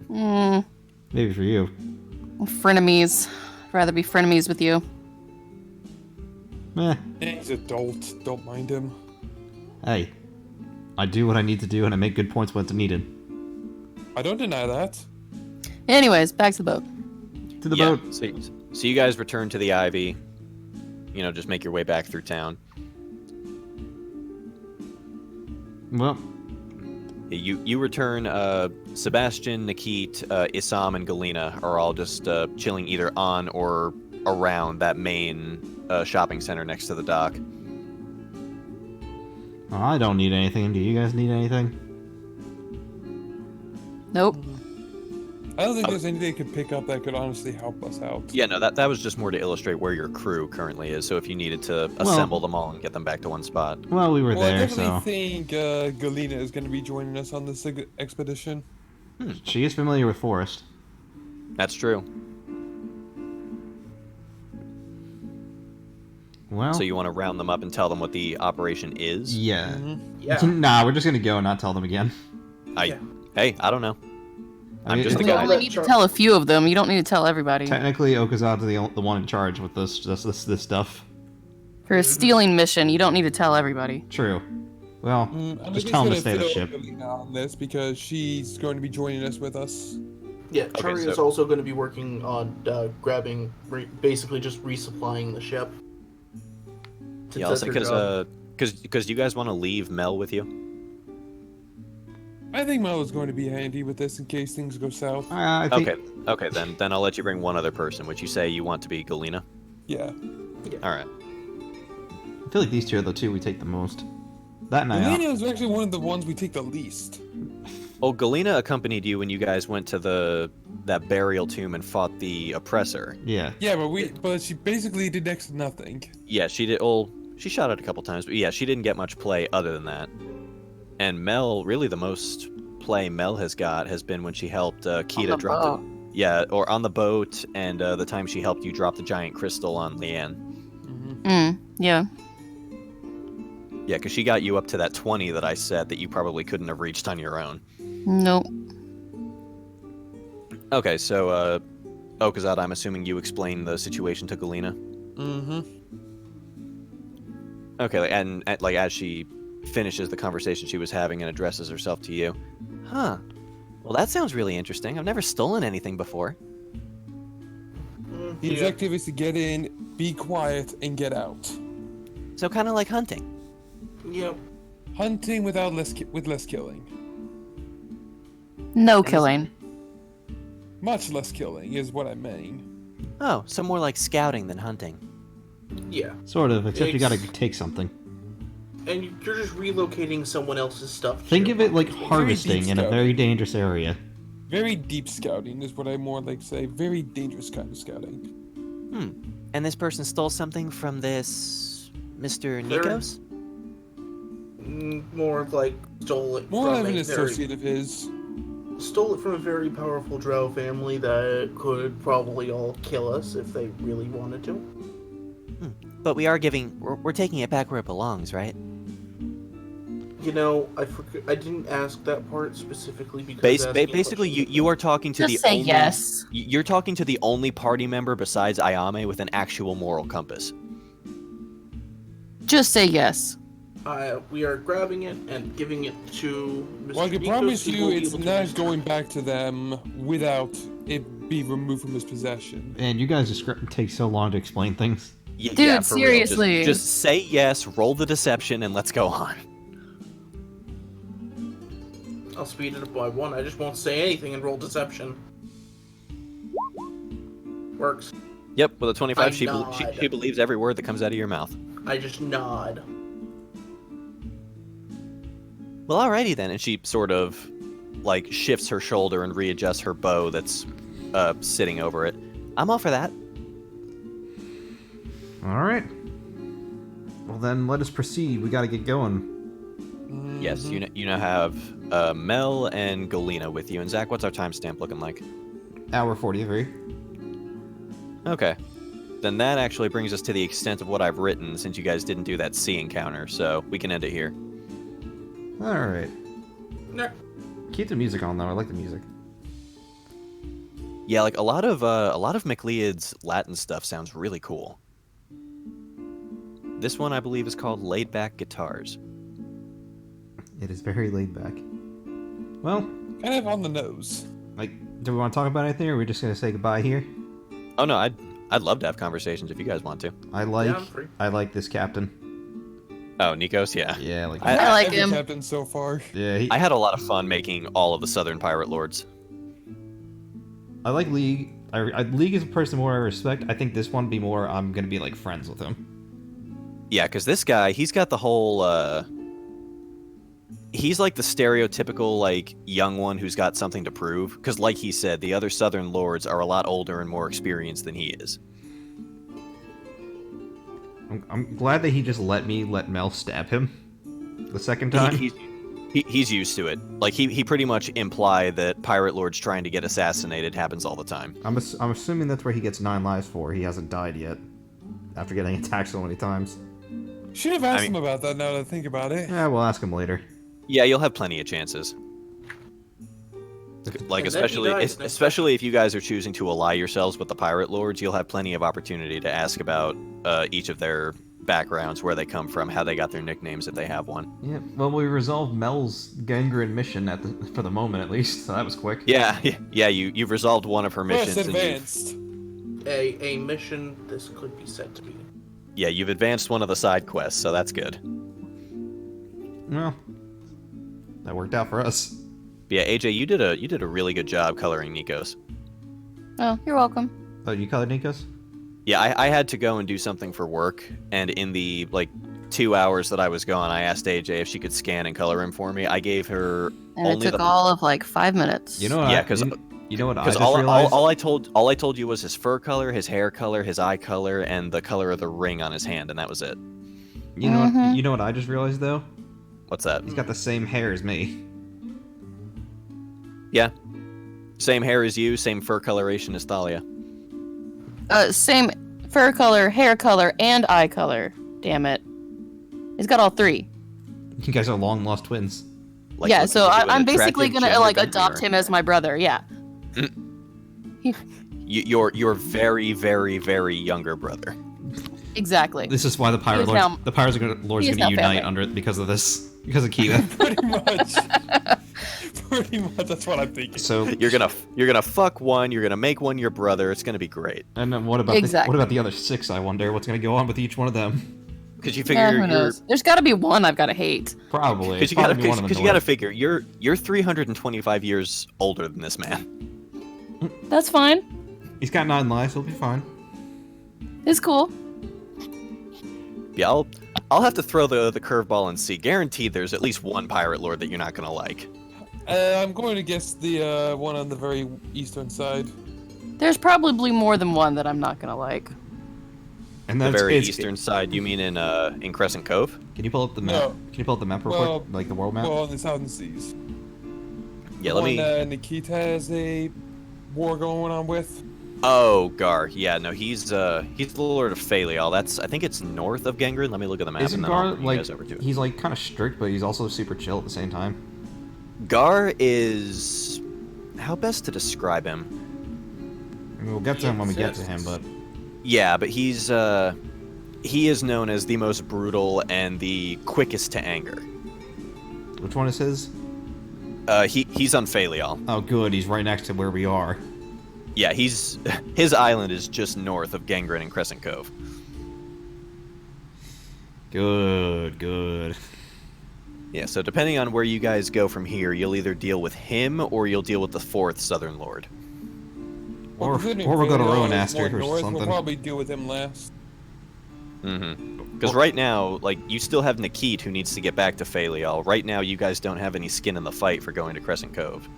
Maybe for you. Frenemies. I'd rather be frenemies with you. Meh. He's adult. Don't mind him. Hey. I do what I need to do and I make good points when it's needed. I don't deny that. Anyways, back to the boat. To the Yeah, boat. so you guys return to the Ivy. You know, just make your way back through town. Well, You return. Sebastian, Nikit, Isam, and Galena are all just chilling either on or around that main shopping center next to the dock. I don't need anything. Do you guys need anything? Nope. I I don't think there's anything they could pick up that could honestly help us out. Yeah, no, that was just more to illustrate where your crew currently is. So if you needed to assemble them all and get them back to one spot. Well, we were Well, I there, definitely so think Galena is going to be joining us on this expedition. she is familiar with Forest. That's true. Well, So you want to round them up and tell them what the operation is? yeah. Yeah. Nah, we're just gonna go and not tell them again. Yeah. Hey, I don't know. I I'm mean, just it's- the You guy. only need to tell a few of them. You don't need to tell everybody. Technically, Okazada's the one in charge with this stuff. For a stealing mission, you don't need to tell everybody. True. Well, I'm just just tell them gonna to stay the fill ship. Galena on this because she's going to be joining us with us. Yeah, Chari is so- also going to be working on basically just resupplying the ship. Since Yeah, that's also her job. because you guys want to leave Mel with you. I think Mel is going to be handy with this in case things go south. I think Okay, then I'll let you bring one other person. Would you say you want to be Galena? Yeah. All right. I feel like these two are the two we take the most. That and I. Galena is actually one of the ones we take the least. Oh, Galena accompanied you when you guys went to that burial tomb and fought the oppressor. Yeah. Yeah, but she basically did next to nothing. Yeah, she did. Oh, she shot it a couple times, but yeah, she didn't get much play other than that. And Mel, really, the most play Mel has got has been when she helped Khita drop boat. yeah, or on the boat, and the time she helped you drop the giant crystal on Leanne. Yeah. Yeah, because she got you up to that 20 that I said that you probably couldn't have reached on your own. Nope. Okay, so, Okazada, I'm assuming you explained the situation to Galena? Mm-hmm. Okay, and like as she finishes the conversation she was having and addresses herself to you. Huh. Well, that sounds really interesting. I've never stolen anything before. The Yeah. objective is to get in, be quiet, and get out. So kind of like hunting. Yep. Hunting with less killing. No killing. Much less killing is what I mean. Oh, so more like scouting than hunting. Yeah. Sort of, except you It's- gotta take something. And you're just relocating someone else's stuff. Think too. of it like deep harvesting in a scouting. very dangerous area. Very deep scouting is what I more like to say. Very dangerous kind of scouting. And this person stole something from this Mr. They're- Nikos? More like stole it More from of an a associate of his. stole it from a very powerful drow family that could probably all kill us if they really wanted to. But we're taking it back where it belongs, right? You know, I didn't ask that part specifically because Basically, you are talking to Just the say only, yes. You're talking to the only party member besides Ayame with an actual moral compass. Just say yes. We are grabbing it and giving it to Mr. Well, I can Nikos, promise who you will be it's able to not use going back to them without it be removed from his possession. And you guys just take so long to explain things. Yeah, Dude, yeah, for real. seriously. Just say yes, roll the deception, and let's go on. I'll speed it up by one. I just won't say anything and roll deception. Works. Yep, with a 25, I she nod. believes every word that comes out of your mouth. I just nod. Well, alrighty then. And she sort of, like, shifts her shoulder and readjusts her bow that's sitting over it. I'm all for that. Alright. Well then, let us proceed. We gotta get going. Yes, you now have Mel and Galena with you. And Zach, what's our timestamp looking like? Hour 43. Okay. Then that actually brings us to the extent of what I've written, since you guys didn't do that sea encounter, so we can end it here. Alright. Nah. Keep the music on though, I like the music. Yeah, like a lot of MacLeod's Latin stuff sounds really cool. This one, I believe, is called Laid Back Guitars. It is very laid back. Well, Kind of on the nose. like, do we want to talk about anything, or are we just gonna say goodbye here? Oh no, I'd love to have conversations if you guys want to. I I'm free. like this captain. Oh, Nikos, yeah. Yeah, like I- I like Every him. captain so far. yeah. I had a lot of fun making all of the Southern Pirate Lords. I like League. League is a person more I respect. I think this one be more. I'm gonna be like friends with him. Yeah, because this guy, he's got the whole he's like the stereotypical like young one who's got something to prove. Because like he said, the other Southern Lords are a lot older and more experienced than he is. I'm glad that he just let Mel stab him the second time. He's used to it. Like he pretty much implied that pirate lords trying to get assassinated happens all the time. I'm assuming that's where he gets 9 lives for. He hasn't died yet after getting attacked so many times. Should have asked him about that now that I think about it. Yeah, we'll ask him later. Yeah, you'll have plenty of chances. Like especially if you guys are choosing to ally yourselves with the pirate lords, you'll have plenty of opportunity to ask about each of their backgrounds, where they come from, how they got their nicknames if they have one. Yeah, well, we resolved Mel's gangrene mission for the moment at least, so that was quick. Yeah, you've resolved one of her missions. Quest advanced. A mission this could be said to be. Yeah, you've advanced one of the side quests, so that's good. Well, that worked out for us. But yeah, AJ, you did a really good job coloring Nikos. Oh, you're welcome. Oh, you colored Nikos? Yeah, I had to go and do something for work, and in the, 2 hours that I was gone, I asked AJ if she could scan and color him for me. I gave her And only it took all of 5 minutes. You know what? Yeah, because you know what I just all realized? all I told you was his fur color, his hair color, his eye color, and the color of the ring on his hand, and that was it. You know what I just realized though? What's that? He's got the same hair as me. Yeah. Same hair as you, same fur coloration as Thalia. Same fur color, hair color, and eye color. Damn it. He's got all 3. You guys are long lost twins. Like, yeah, looking so to do an I'm basically attractive gonna gender adopt bender. him as my brother. Yeah. Your very, very, very younger brother. Exactly. This is why the pirate He is lords, now- the pirates lords he are is gonna now unite family. because of Khita. Pretty much. Pretty much, that's what I'm thinking. So You're gonna fuck one. You're gonna make one your brother. It's gonna be great. and then what about Exactly. the other 6? I wonder what's gonna go on with each one of them. Because you Yeah, figure who knows? There's got to be one I've got to hate. Probably. because Probably one of them you gotta figure you're 325 years older than this man. That's fine. He's got 9 lives. He'll be fine. It's cool. Yeah, I'll have to throw the curveball and see. Guaranteed, there's at least one pirate lord that you're not gonna like. I'm going to guess the one on the very eastern side. There's probably more than one that I'm not gonna like. And The that's very eastern side. You mean in Crescent Cove? Can you pull up the map? No. Can you pull up the map real Well, quick, like the world map? Well, on the southern seas. Yeah, The let me. one Nikita has a war going on with. Oh, Gar. Yeah, no, he's the Lord of Phalial. I think it's north of Gengren. Let me look at the map. Isn't and then I'll Gar bring you guys over to it. he's kind of strict, but he's also super chill at the same time. Gar is. How best to describe him? I mean, we'll get to him when we get to him, but Yeah, but he is known as the most brutal and the quickest to anger. which one is his? He's on Phalial. Oh, good. He's right next to where we are. Yeah, his island is just north of Gengren and Crescent Cove. Good, good. Yeah, so depending on where you guys go from here, you'll either deal with him or you'll deal with the 4th Southern Lord. Or considering we'll go to Phalial Rowan is Aster more or north, something. We'll probably deal with him last. Mm-hmm. Because right now, you still have Nikit who needs to get back to Phalial. Right now, you guys don't have any skin in the fight for going to Crescent Cove.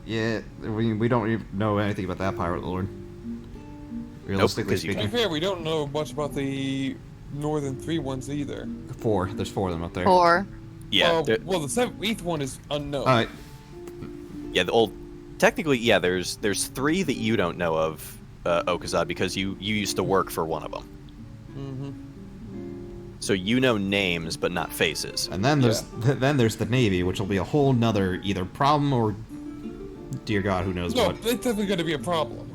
Yeah, we don't even know anything about that pirate lord. Realistically because you To be speaking, fair, we don't know much about the northern 3 ones either. 4. There's 4 of them up there. 4. Yeah, Well, the 7th one is unknown. All right. yeah. Technically, yeah. There's 3 that you don't know of, Okazad, because you used to work for one of them. Mm-hmm. So you know names, but not faces. And then there's the Navy, which will be a whole nother either problem or, dear God, who knows No, what. it's definitely going to be a problem.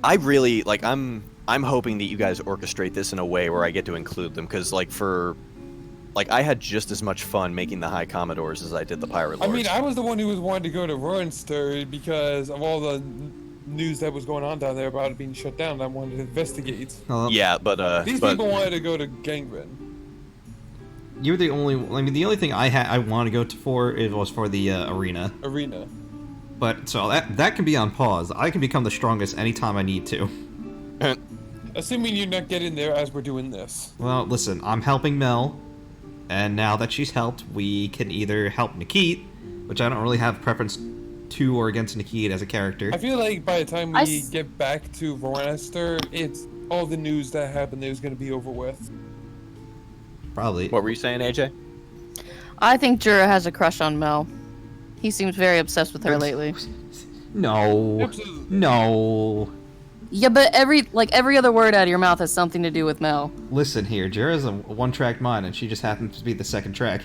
I really I'm hoping that you guys orchestrate this in a way where I get to include them, because I had just as much fun making the High Commodores as I did the Pirate I Lords. mean, I was the one who was wanting to go to Roenster because of all the news that was going on down there about it being shut down. I wanted to investigate. Yeah, but These people wanted to go to Gangren. You were the only. I mean, the only thing I wanted to go was for the arena. But so that can be on pause. I can become the strongest anytime I need to. Assuming you're not getting there as we're doing this. Well, listen, I'm helping Mel, and now that she's helped, we can either help Nikit, which I don't really have preference to or against Nikit as a character. I feel like by the time we get back to Voranester, it's all the news that happened there is going to be over with. Probably. What were you saying, AJ? I think Jura has a crush on Mel. He seems very obsessed with her lately. No. Absolutely. No. Yeah, but every other word out of your mouth has something to do with Mel. Listen here, Jura's a one-track mind, and she just happens to be the second track.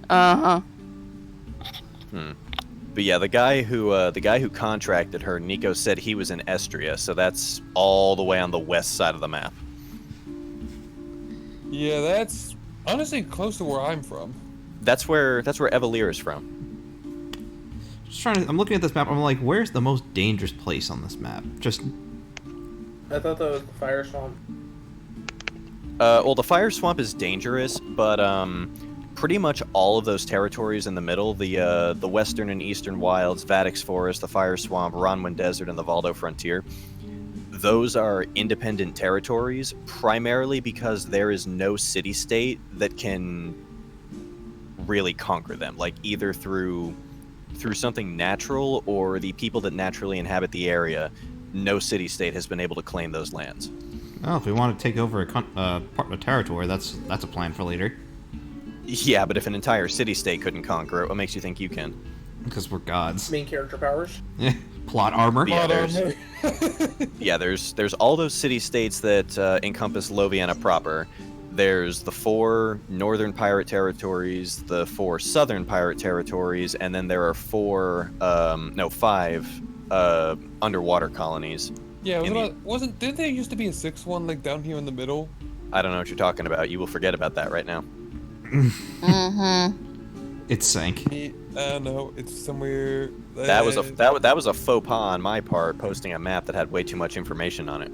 Uh-huh. But yeah, the guy who contracted her, Nico, said he was in Estria, so that's all the way on the west side of the map. Yeah, that's honestly close to where I'm from. That's where Evalier is from. I'm looking at this map, I'm like, where's the most dangerous place on this map? Just... I thought that was the fire swamp. Well, the fire swamp is dangerous, but pretty much all of those territories in the middle, the western and eastern wilds, Vadix Forest, the fire swamp, Ronwin Desert, and the Valdo Frontier, those are independent territories, primarily because there is no city-state that can really conquer them, like either through something natural or the people that naturally inhabit the area. No city-state has been able to claim those lands. Oh, if we want to take over a part of a territory, that's a plan for later. Yeah, but if an entire city-state couldn't conquer it, what makes you think you can? Because we're gods. Main character powers. Yeah. Plot armor. Yeah, there's all those city-states that encompass Loviana proper. There's the 4 northern pirate territories, the 4 southern pirate territories, and then there are 5 underwater colonies. Yeah, didn't there used to be a 6th one like down here in the middle? I don't know what you're talking about. You will forget about that right now. It sank. No, it's somewhere. That was a faux pas on my part, posting a map that had way too much information on it.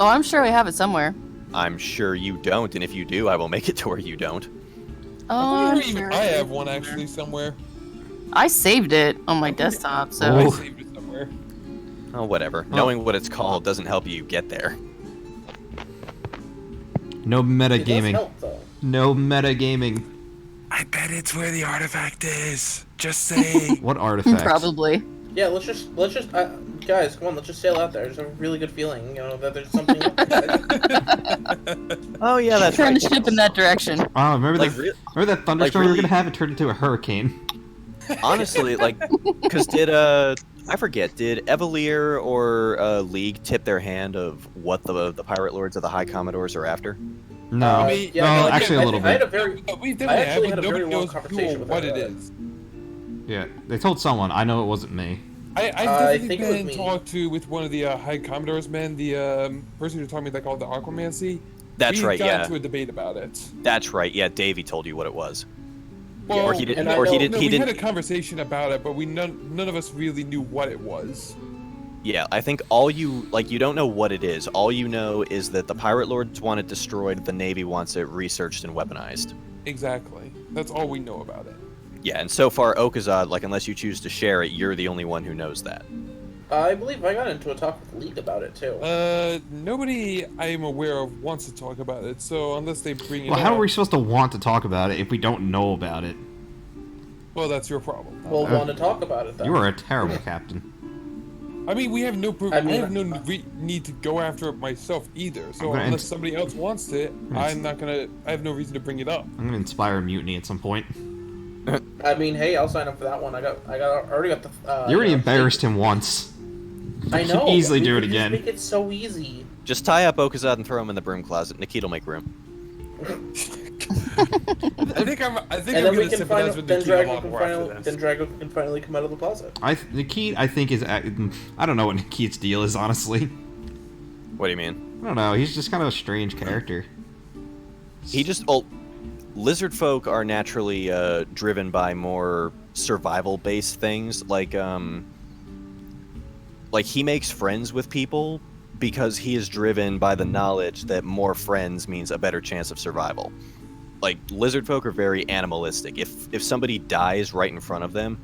Oh, I'm sure we have it somewhere. I'm sure you don't, and if you do, I will make it to where you don't. Oh, I'm Even sure. I have one actually somewhere. I saved it on my desktop, so. I saved it somewhere. Oh, whatever. Knowing what it's called doesn't help you get there. No metagaming. It does help, though. No metagaming. I bet it's where the artifact is. Just say. What artifact? Probably. Yeah, let's just guys, come on, let's just sail out there. There's a really good feeling, you know, that there's something. Oh yeah, that's Turn right. the ship in that direction. Oh, remember Like, that thunderstorm we were really- gonna have? It turned into a hurricane. Honestly, because did Evalier or League tip their hand of what the Pirate Lords of the High Commodores are after? No, actually a little I had bit. a very, We I definitely actually have, had but a very nobody long knows who conversation or with what her it about is. Yeah, they told someone. I know it wasn't me. I've I definitely think it was been me. talked to with one of the High Commodores men, the person who taught me like all the Aquamancy. That's we right. got Yeah, into a debate about it. that's right. Yeah, Davey told you what it was. Well, Or he didn't. and I Or he know- didn't. No, He we had didn't. a conversation about it, but none of us really knew what it was. Yeah, I think all you don't know what it is. All you know is that the Pirate Lords want it destroyed. The Navy wants it researched and weaponized. Exactly. That's all we know about it. Yeah, and so far, Okazad, unless you choose to share it, you're the only one who knows that. I believe I got into a talk with League about it too. Nobody I am aware of wants to talk about it, so unless they bring it Well, up, how are we supposed to want to talk about it if we don't know about it? well, that's your problem. We'll want to talk about it then. You are a terrible captain. I mean, we have no proof. I I, mean, have no need to go after it myself either. So gonna unless ins- somebody else wants it, I'm not gonna. I have no reason to bring it up. I'm gonna inspire a mutiny at some point. I mean, hey, I'll sign up for that one. I already got the. You already embarrassed him once. I You know. can easily we do it could just again. Make it so easy. Just tie up Okazad and throw him in the broom closet. Nikita'll make room. I think I'm And gonna then we can sympathize finally, with then Nikita a Drago lot can more after finally, this. then Drago can finally come out of the closet. Nikit, I think, is... I don't know what Nikit's deal is, honestly. What do you mean? I don't know. He's just kind of a strange character. He just lizard folk are naturally driven by more survival-based things. Like he makes friends with people because he is driven by the knowledge that more friends means a better chance of survival. Like, lizard folk are very animalistic. If somebody dies right in front of them,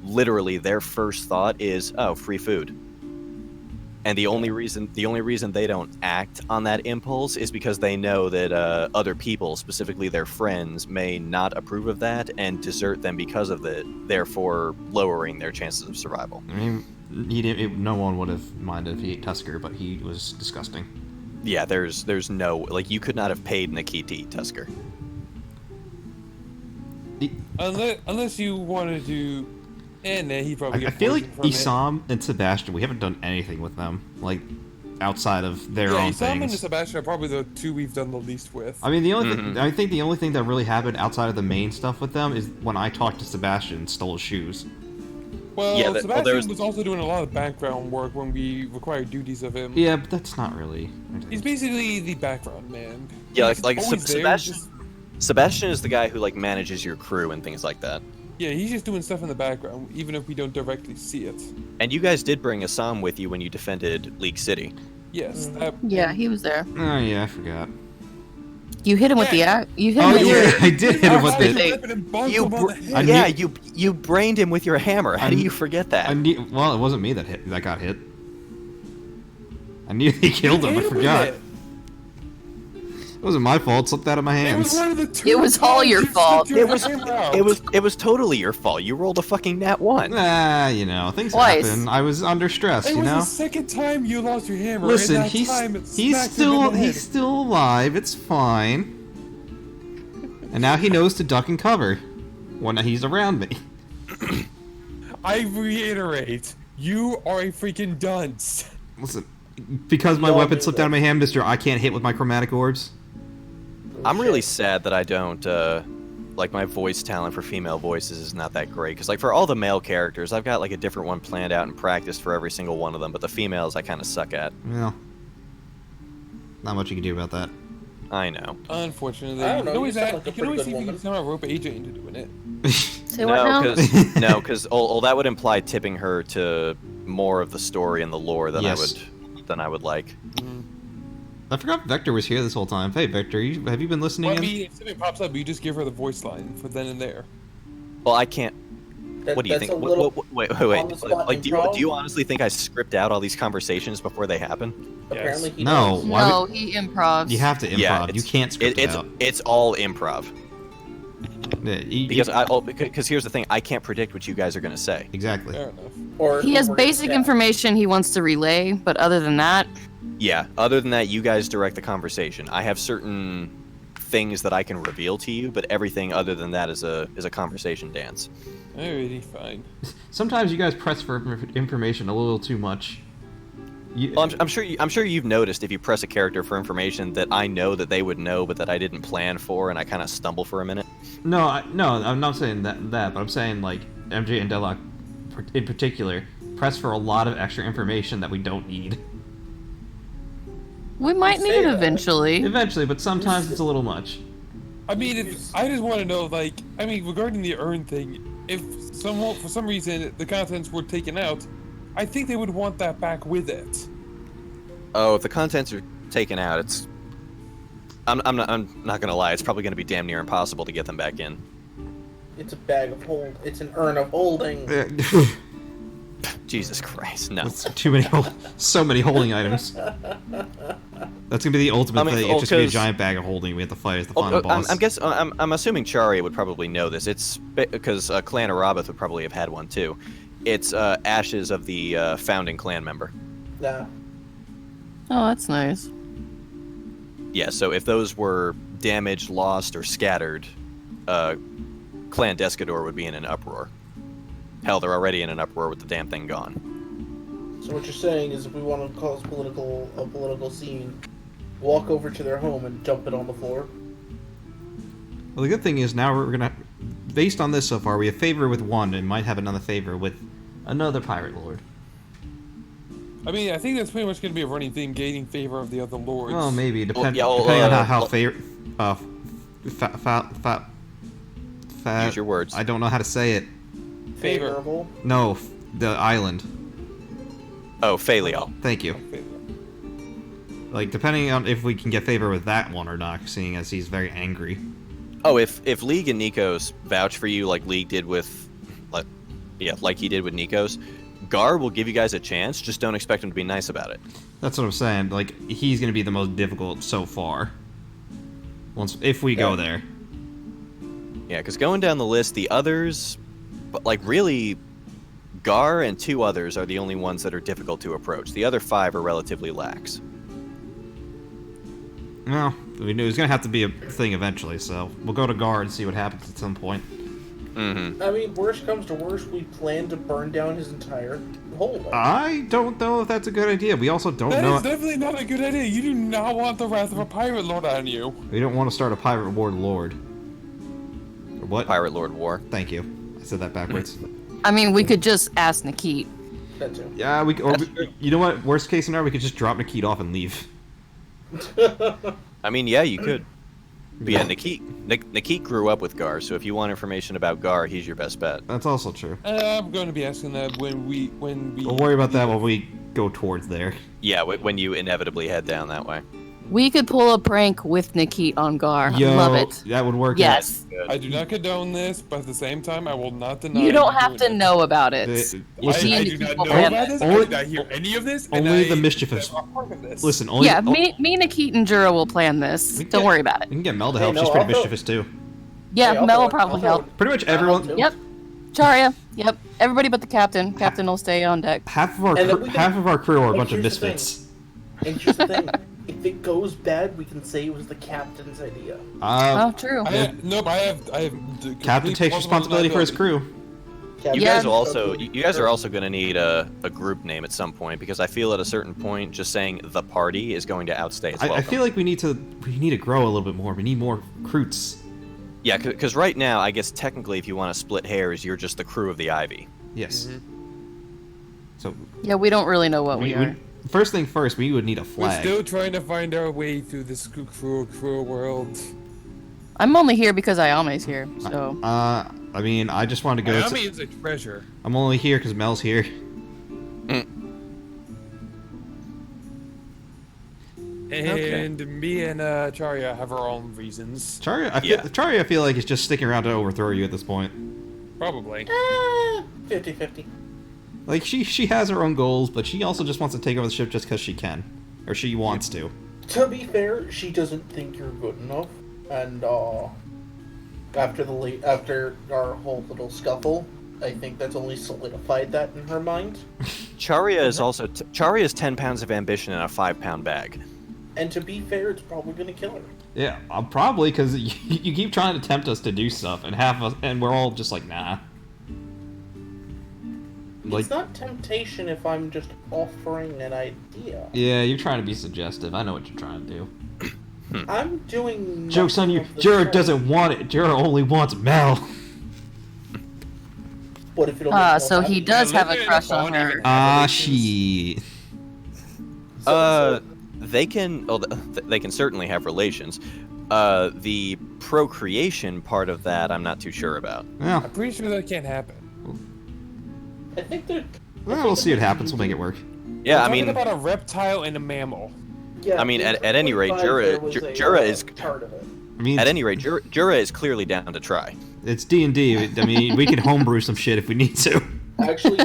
literally their first thought is, oh, free food. And the only reason they don't act on that impulse is because they know that other people, specifically their friends, may not approve of that and desert them because of it, therefore lowering their chances of survival. I mean, no one would have minded if he ate Tusker, but he was disgusting. Yeah, there's no, like, you could not have paid Nikki to eat Tusker. Unless you wanted to. And he probably. I feel like Isam and Sebastian, we haven't done anything with them, like outside of their own Isam things. and Sebastian are probably the two we've done the least with. I mean, I think the only thing that really happened outside of the main stuff with them is when I talked to Sebastian and stole his shoes. Well, yeah, Sebastian was also doing a lot of background work when we required duties of him. Yeah, but that's not really. He's basically the background man. Yeah, like Sebastian is the guy who like manages your crew and things like that. Yeah, he's just doing stuff in the background, even if we don't directly see it. And you guys did bring Assam with you when you defended League City. Yes. Yeah, he was there. Oh yeah, I forgot. You hit him with the axe. You hit him Oh with yeah, your. I did hit him with it. You brained him with your hammer. How do you forget that? Well, it wasn't me that got hit. I knew he killed him. I forgot. It wasn't my fault. It slipped out of my hands. It was all your fault. It was totally your fault. You rolled a fucking nat 1. You know, things Twice. happen. I was under stress, you know? It was the second time you lost your hammer. Listen, and that he's time it he's still alive. It's fine. And now he knows to duck and cover when he's around me. I reiterate, you are a freaking dunce. Listen, because my weapon slipped out of my hand, mister, I can't hit with my chromatic orbs. I'm really sad that I don't, like, my voice talent for female voices is not that great. Because, like, for all the male characters, I've got, like, a different one planned out and practiced for every single one of them. But the females I kind of suck at. Well, not much you can do about that. I know. Unfortunately. I don't know, You can always see if you woman. can somehow rope AJ into doing it. Say what now? Because that would imply tipping her to more of the story and the lore than I would like. I forgot Vector was here this whole time. Hey, Vector, have you been listening? Well, I mean, if something pops up, you just give her the voice line for then and there. Well, I can't. What do you think? Wait. Like, do you honestly think I script out all these conversations before they happen? Apparently he No. does. No, he improvs. You have to improv. Yeah, you can't script it out. It's all improv. Yeah, Because here's the thing, I can't predict what you guys are gonna say. Exactly. Fair enough. Or He has we're gonna basic chat. information he wants to relay, but other than that, Yeah. Other than that, you guys direct the conversation. I have certain things that I can reveal to you, but everything other than that is a conversation dance. Alrighty, fine. Sometimes you guys press for information a little too much. Well, I'm sure you've noticed if you press a character for information that I know that they would know, but that I didn't plan for, and I kind of stumble for a minute. No, I'm not saying that, but I'm saying like MJ and Deadlock in particular press for a lot of extra information that we don't need. we might need it eventually. Eventually, but sometimes it's a little much. I mean, I just want to know, like, regarding the urn thing, if for some reason the contents were taken out, I think they would want that back with it. Oh, if the contents are taken out, it's. I'm not gonna lie. It's probably gonna be damn near impossible to get them back in. It's a bag of hold. It's an urn of holding. Jesus Christ, no. That's too many, so many holding items. That's gonna be the ultimate thing. It's just gonna be a giant bag of holding. We have to fight as the final boss. I'm assuming Charia would probably know this. It's because Clan Arabath would probably have had one too. It's ashes of the founding clan member. Nah. Oh, that's nice. Yeah, so if those were damaged, lost, or scattered, Clan Descador would be in an uproar. Hell, they're already in an uproar with the damn thing gone. So what you're saying is if we want to cause a political scene, walk over to their home and dump it on the floor? Well, the good thing is now we're gonna, based on this so far, we have favor with one and might have another favor with another pirate lord. I mean, I think that's pretty much going to be a running theme, gaining favor of the other lords. Well, maybe depending Well, on how use your words. I don't know how to say it. Favorable? No, the island. Oh, Phaliel. Thank you. Like, depending on if we can get favor with that one or not, seeing as he's very angry. Oh, if League and Nikos vouch for you like League did with, like he did with Nikos, Gar will give you guys a chance. Just don't expect him to be nice about it. That's what I'm saying. Like, he's gonna be the most difficult so far. If we go there. Yeah, because going down the list, the others, but like really, Gar and 2 others are the only ones that are difficult to approach. The other 5 are relatively lax. Well, we knew it was gonna have to be a thing eventually, so we'll go to Gar and see what happens at some point. Mm-hmm. I mean, worst comes to worst, we plan to burn down his entire hole. I don't know if that's a good idea. We also don't That know. is definitely not a good idea. You do not want the wrath of a pirate lord on you. We don't want to start a pirate lord. Or what? Pirate Lord War. Thank you. I said that backwards. I mean, we could just ask Nikit. That too. Yeah, you know what? Worst case scenario, we could just drop Nikit off and leave. I mean, yeah, you could. But yeah, Nikit grew up with Gar, so if you want information about Gar, he's your best bet. That's also true. I'm going to be asking that when we. We'll worry about that when we go towards there. Yeah, when you inevitably head down that way. We could pull a prank with Nikit on Gar. Yo, Love it. that would work. Yes. I do not condone this, but at the same time, I will not deny. You don't have to doing it. know about it. I do not know about this. I did not hear any of this. Only the mischievous. Listen, only. Yeah, me, Nikit, and Jura will plan this. Don't worry about it. We can get Mel to help. She's pretty mischievous too. Yeah, Hey, Mel will probably help. Pretty much everyone. Yep. Charya. Yep. Everybody but the captain. Captain will stay on deck. Half of our crew are a bunch of misfits. And here's the thing. If it goes bad, we can say it was the captain's idea. Oh, true. I have. Captain takes responsibility for his crew. You guys will also. You guys are also going to need a group name at some point, because I feel at a certain point, just saying the party is going to outstay its welcome. I feel like we need to grow a little bit more. We need more recruits. Yeah, because right now, I guess technically, if you want to split hairs, you're just the crew of the Ivy. Yes. So. Yeah, we don't really know what we are. First thing first, we would need a flag. We're still trying to find our way through this cruel world. I'm only here because Ayame's here, so. I mean, I just wanted to go. Ayame is a treasure. I'm only here because Mel's here. And me and Charya have our own reasons. Charya, I feel like is just sticking around to overthrow you at this point. Probably. 50-50. Like, she has her own goals, but she also just wants to take over the ship just because she can. Or she wants to. To be fair, she doesn't think you're good enough. And, after our whole little scuffle, I think that's only solidified that in her mind. Charya is also... Charya is 10 pounds of ambition in a 5-pound bag. And to be fair, it's probably gonna kill her. Yeah, probably, because you keep trying to tempt us to do stuff, and we're all just like, nah. It's not temptation if I'm just offering an idea. Yeah, you're trying to be suggestive. I know what you're trying to do. I'm doing... Joke's on you. Jura doesn't want it. Jura only wants Mel. What if it'll So he does have a crush on her. She... They can... Oh, they can certainly have relations. The procreation part of that, I'm not too sure about. Yeah. I'm pretty sure that can't happen. I think they're... Well, we'll see what happens. We'll make it work. Yeah, We're I mean... talking about a reptile and a mammal. Yeah, I mean, at any rate, Jura is... part of it. I mean, at any rate, Jura is clearly down to try. It's D&D. I mean, we can homebrew some shit if we need to. Actually,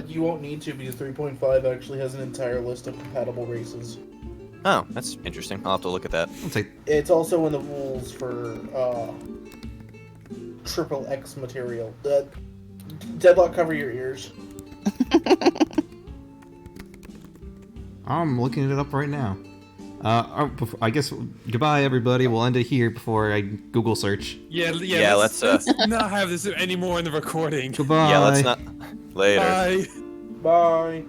you won't need to, because 3.5 actually has an entire list of compatible races. Oh, that's interesting. I'll have to look at that. It's also in the rules for triple X material. Deadlock, cover your ears. I'm looking it up right now. I guess goodbye, everybody. We'll end it here before I Google search. Yeah. Let's not have this anymore in the recording. Goodbye. Yeah, let's not. Later. Bye. Bye.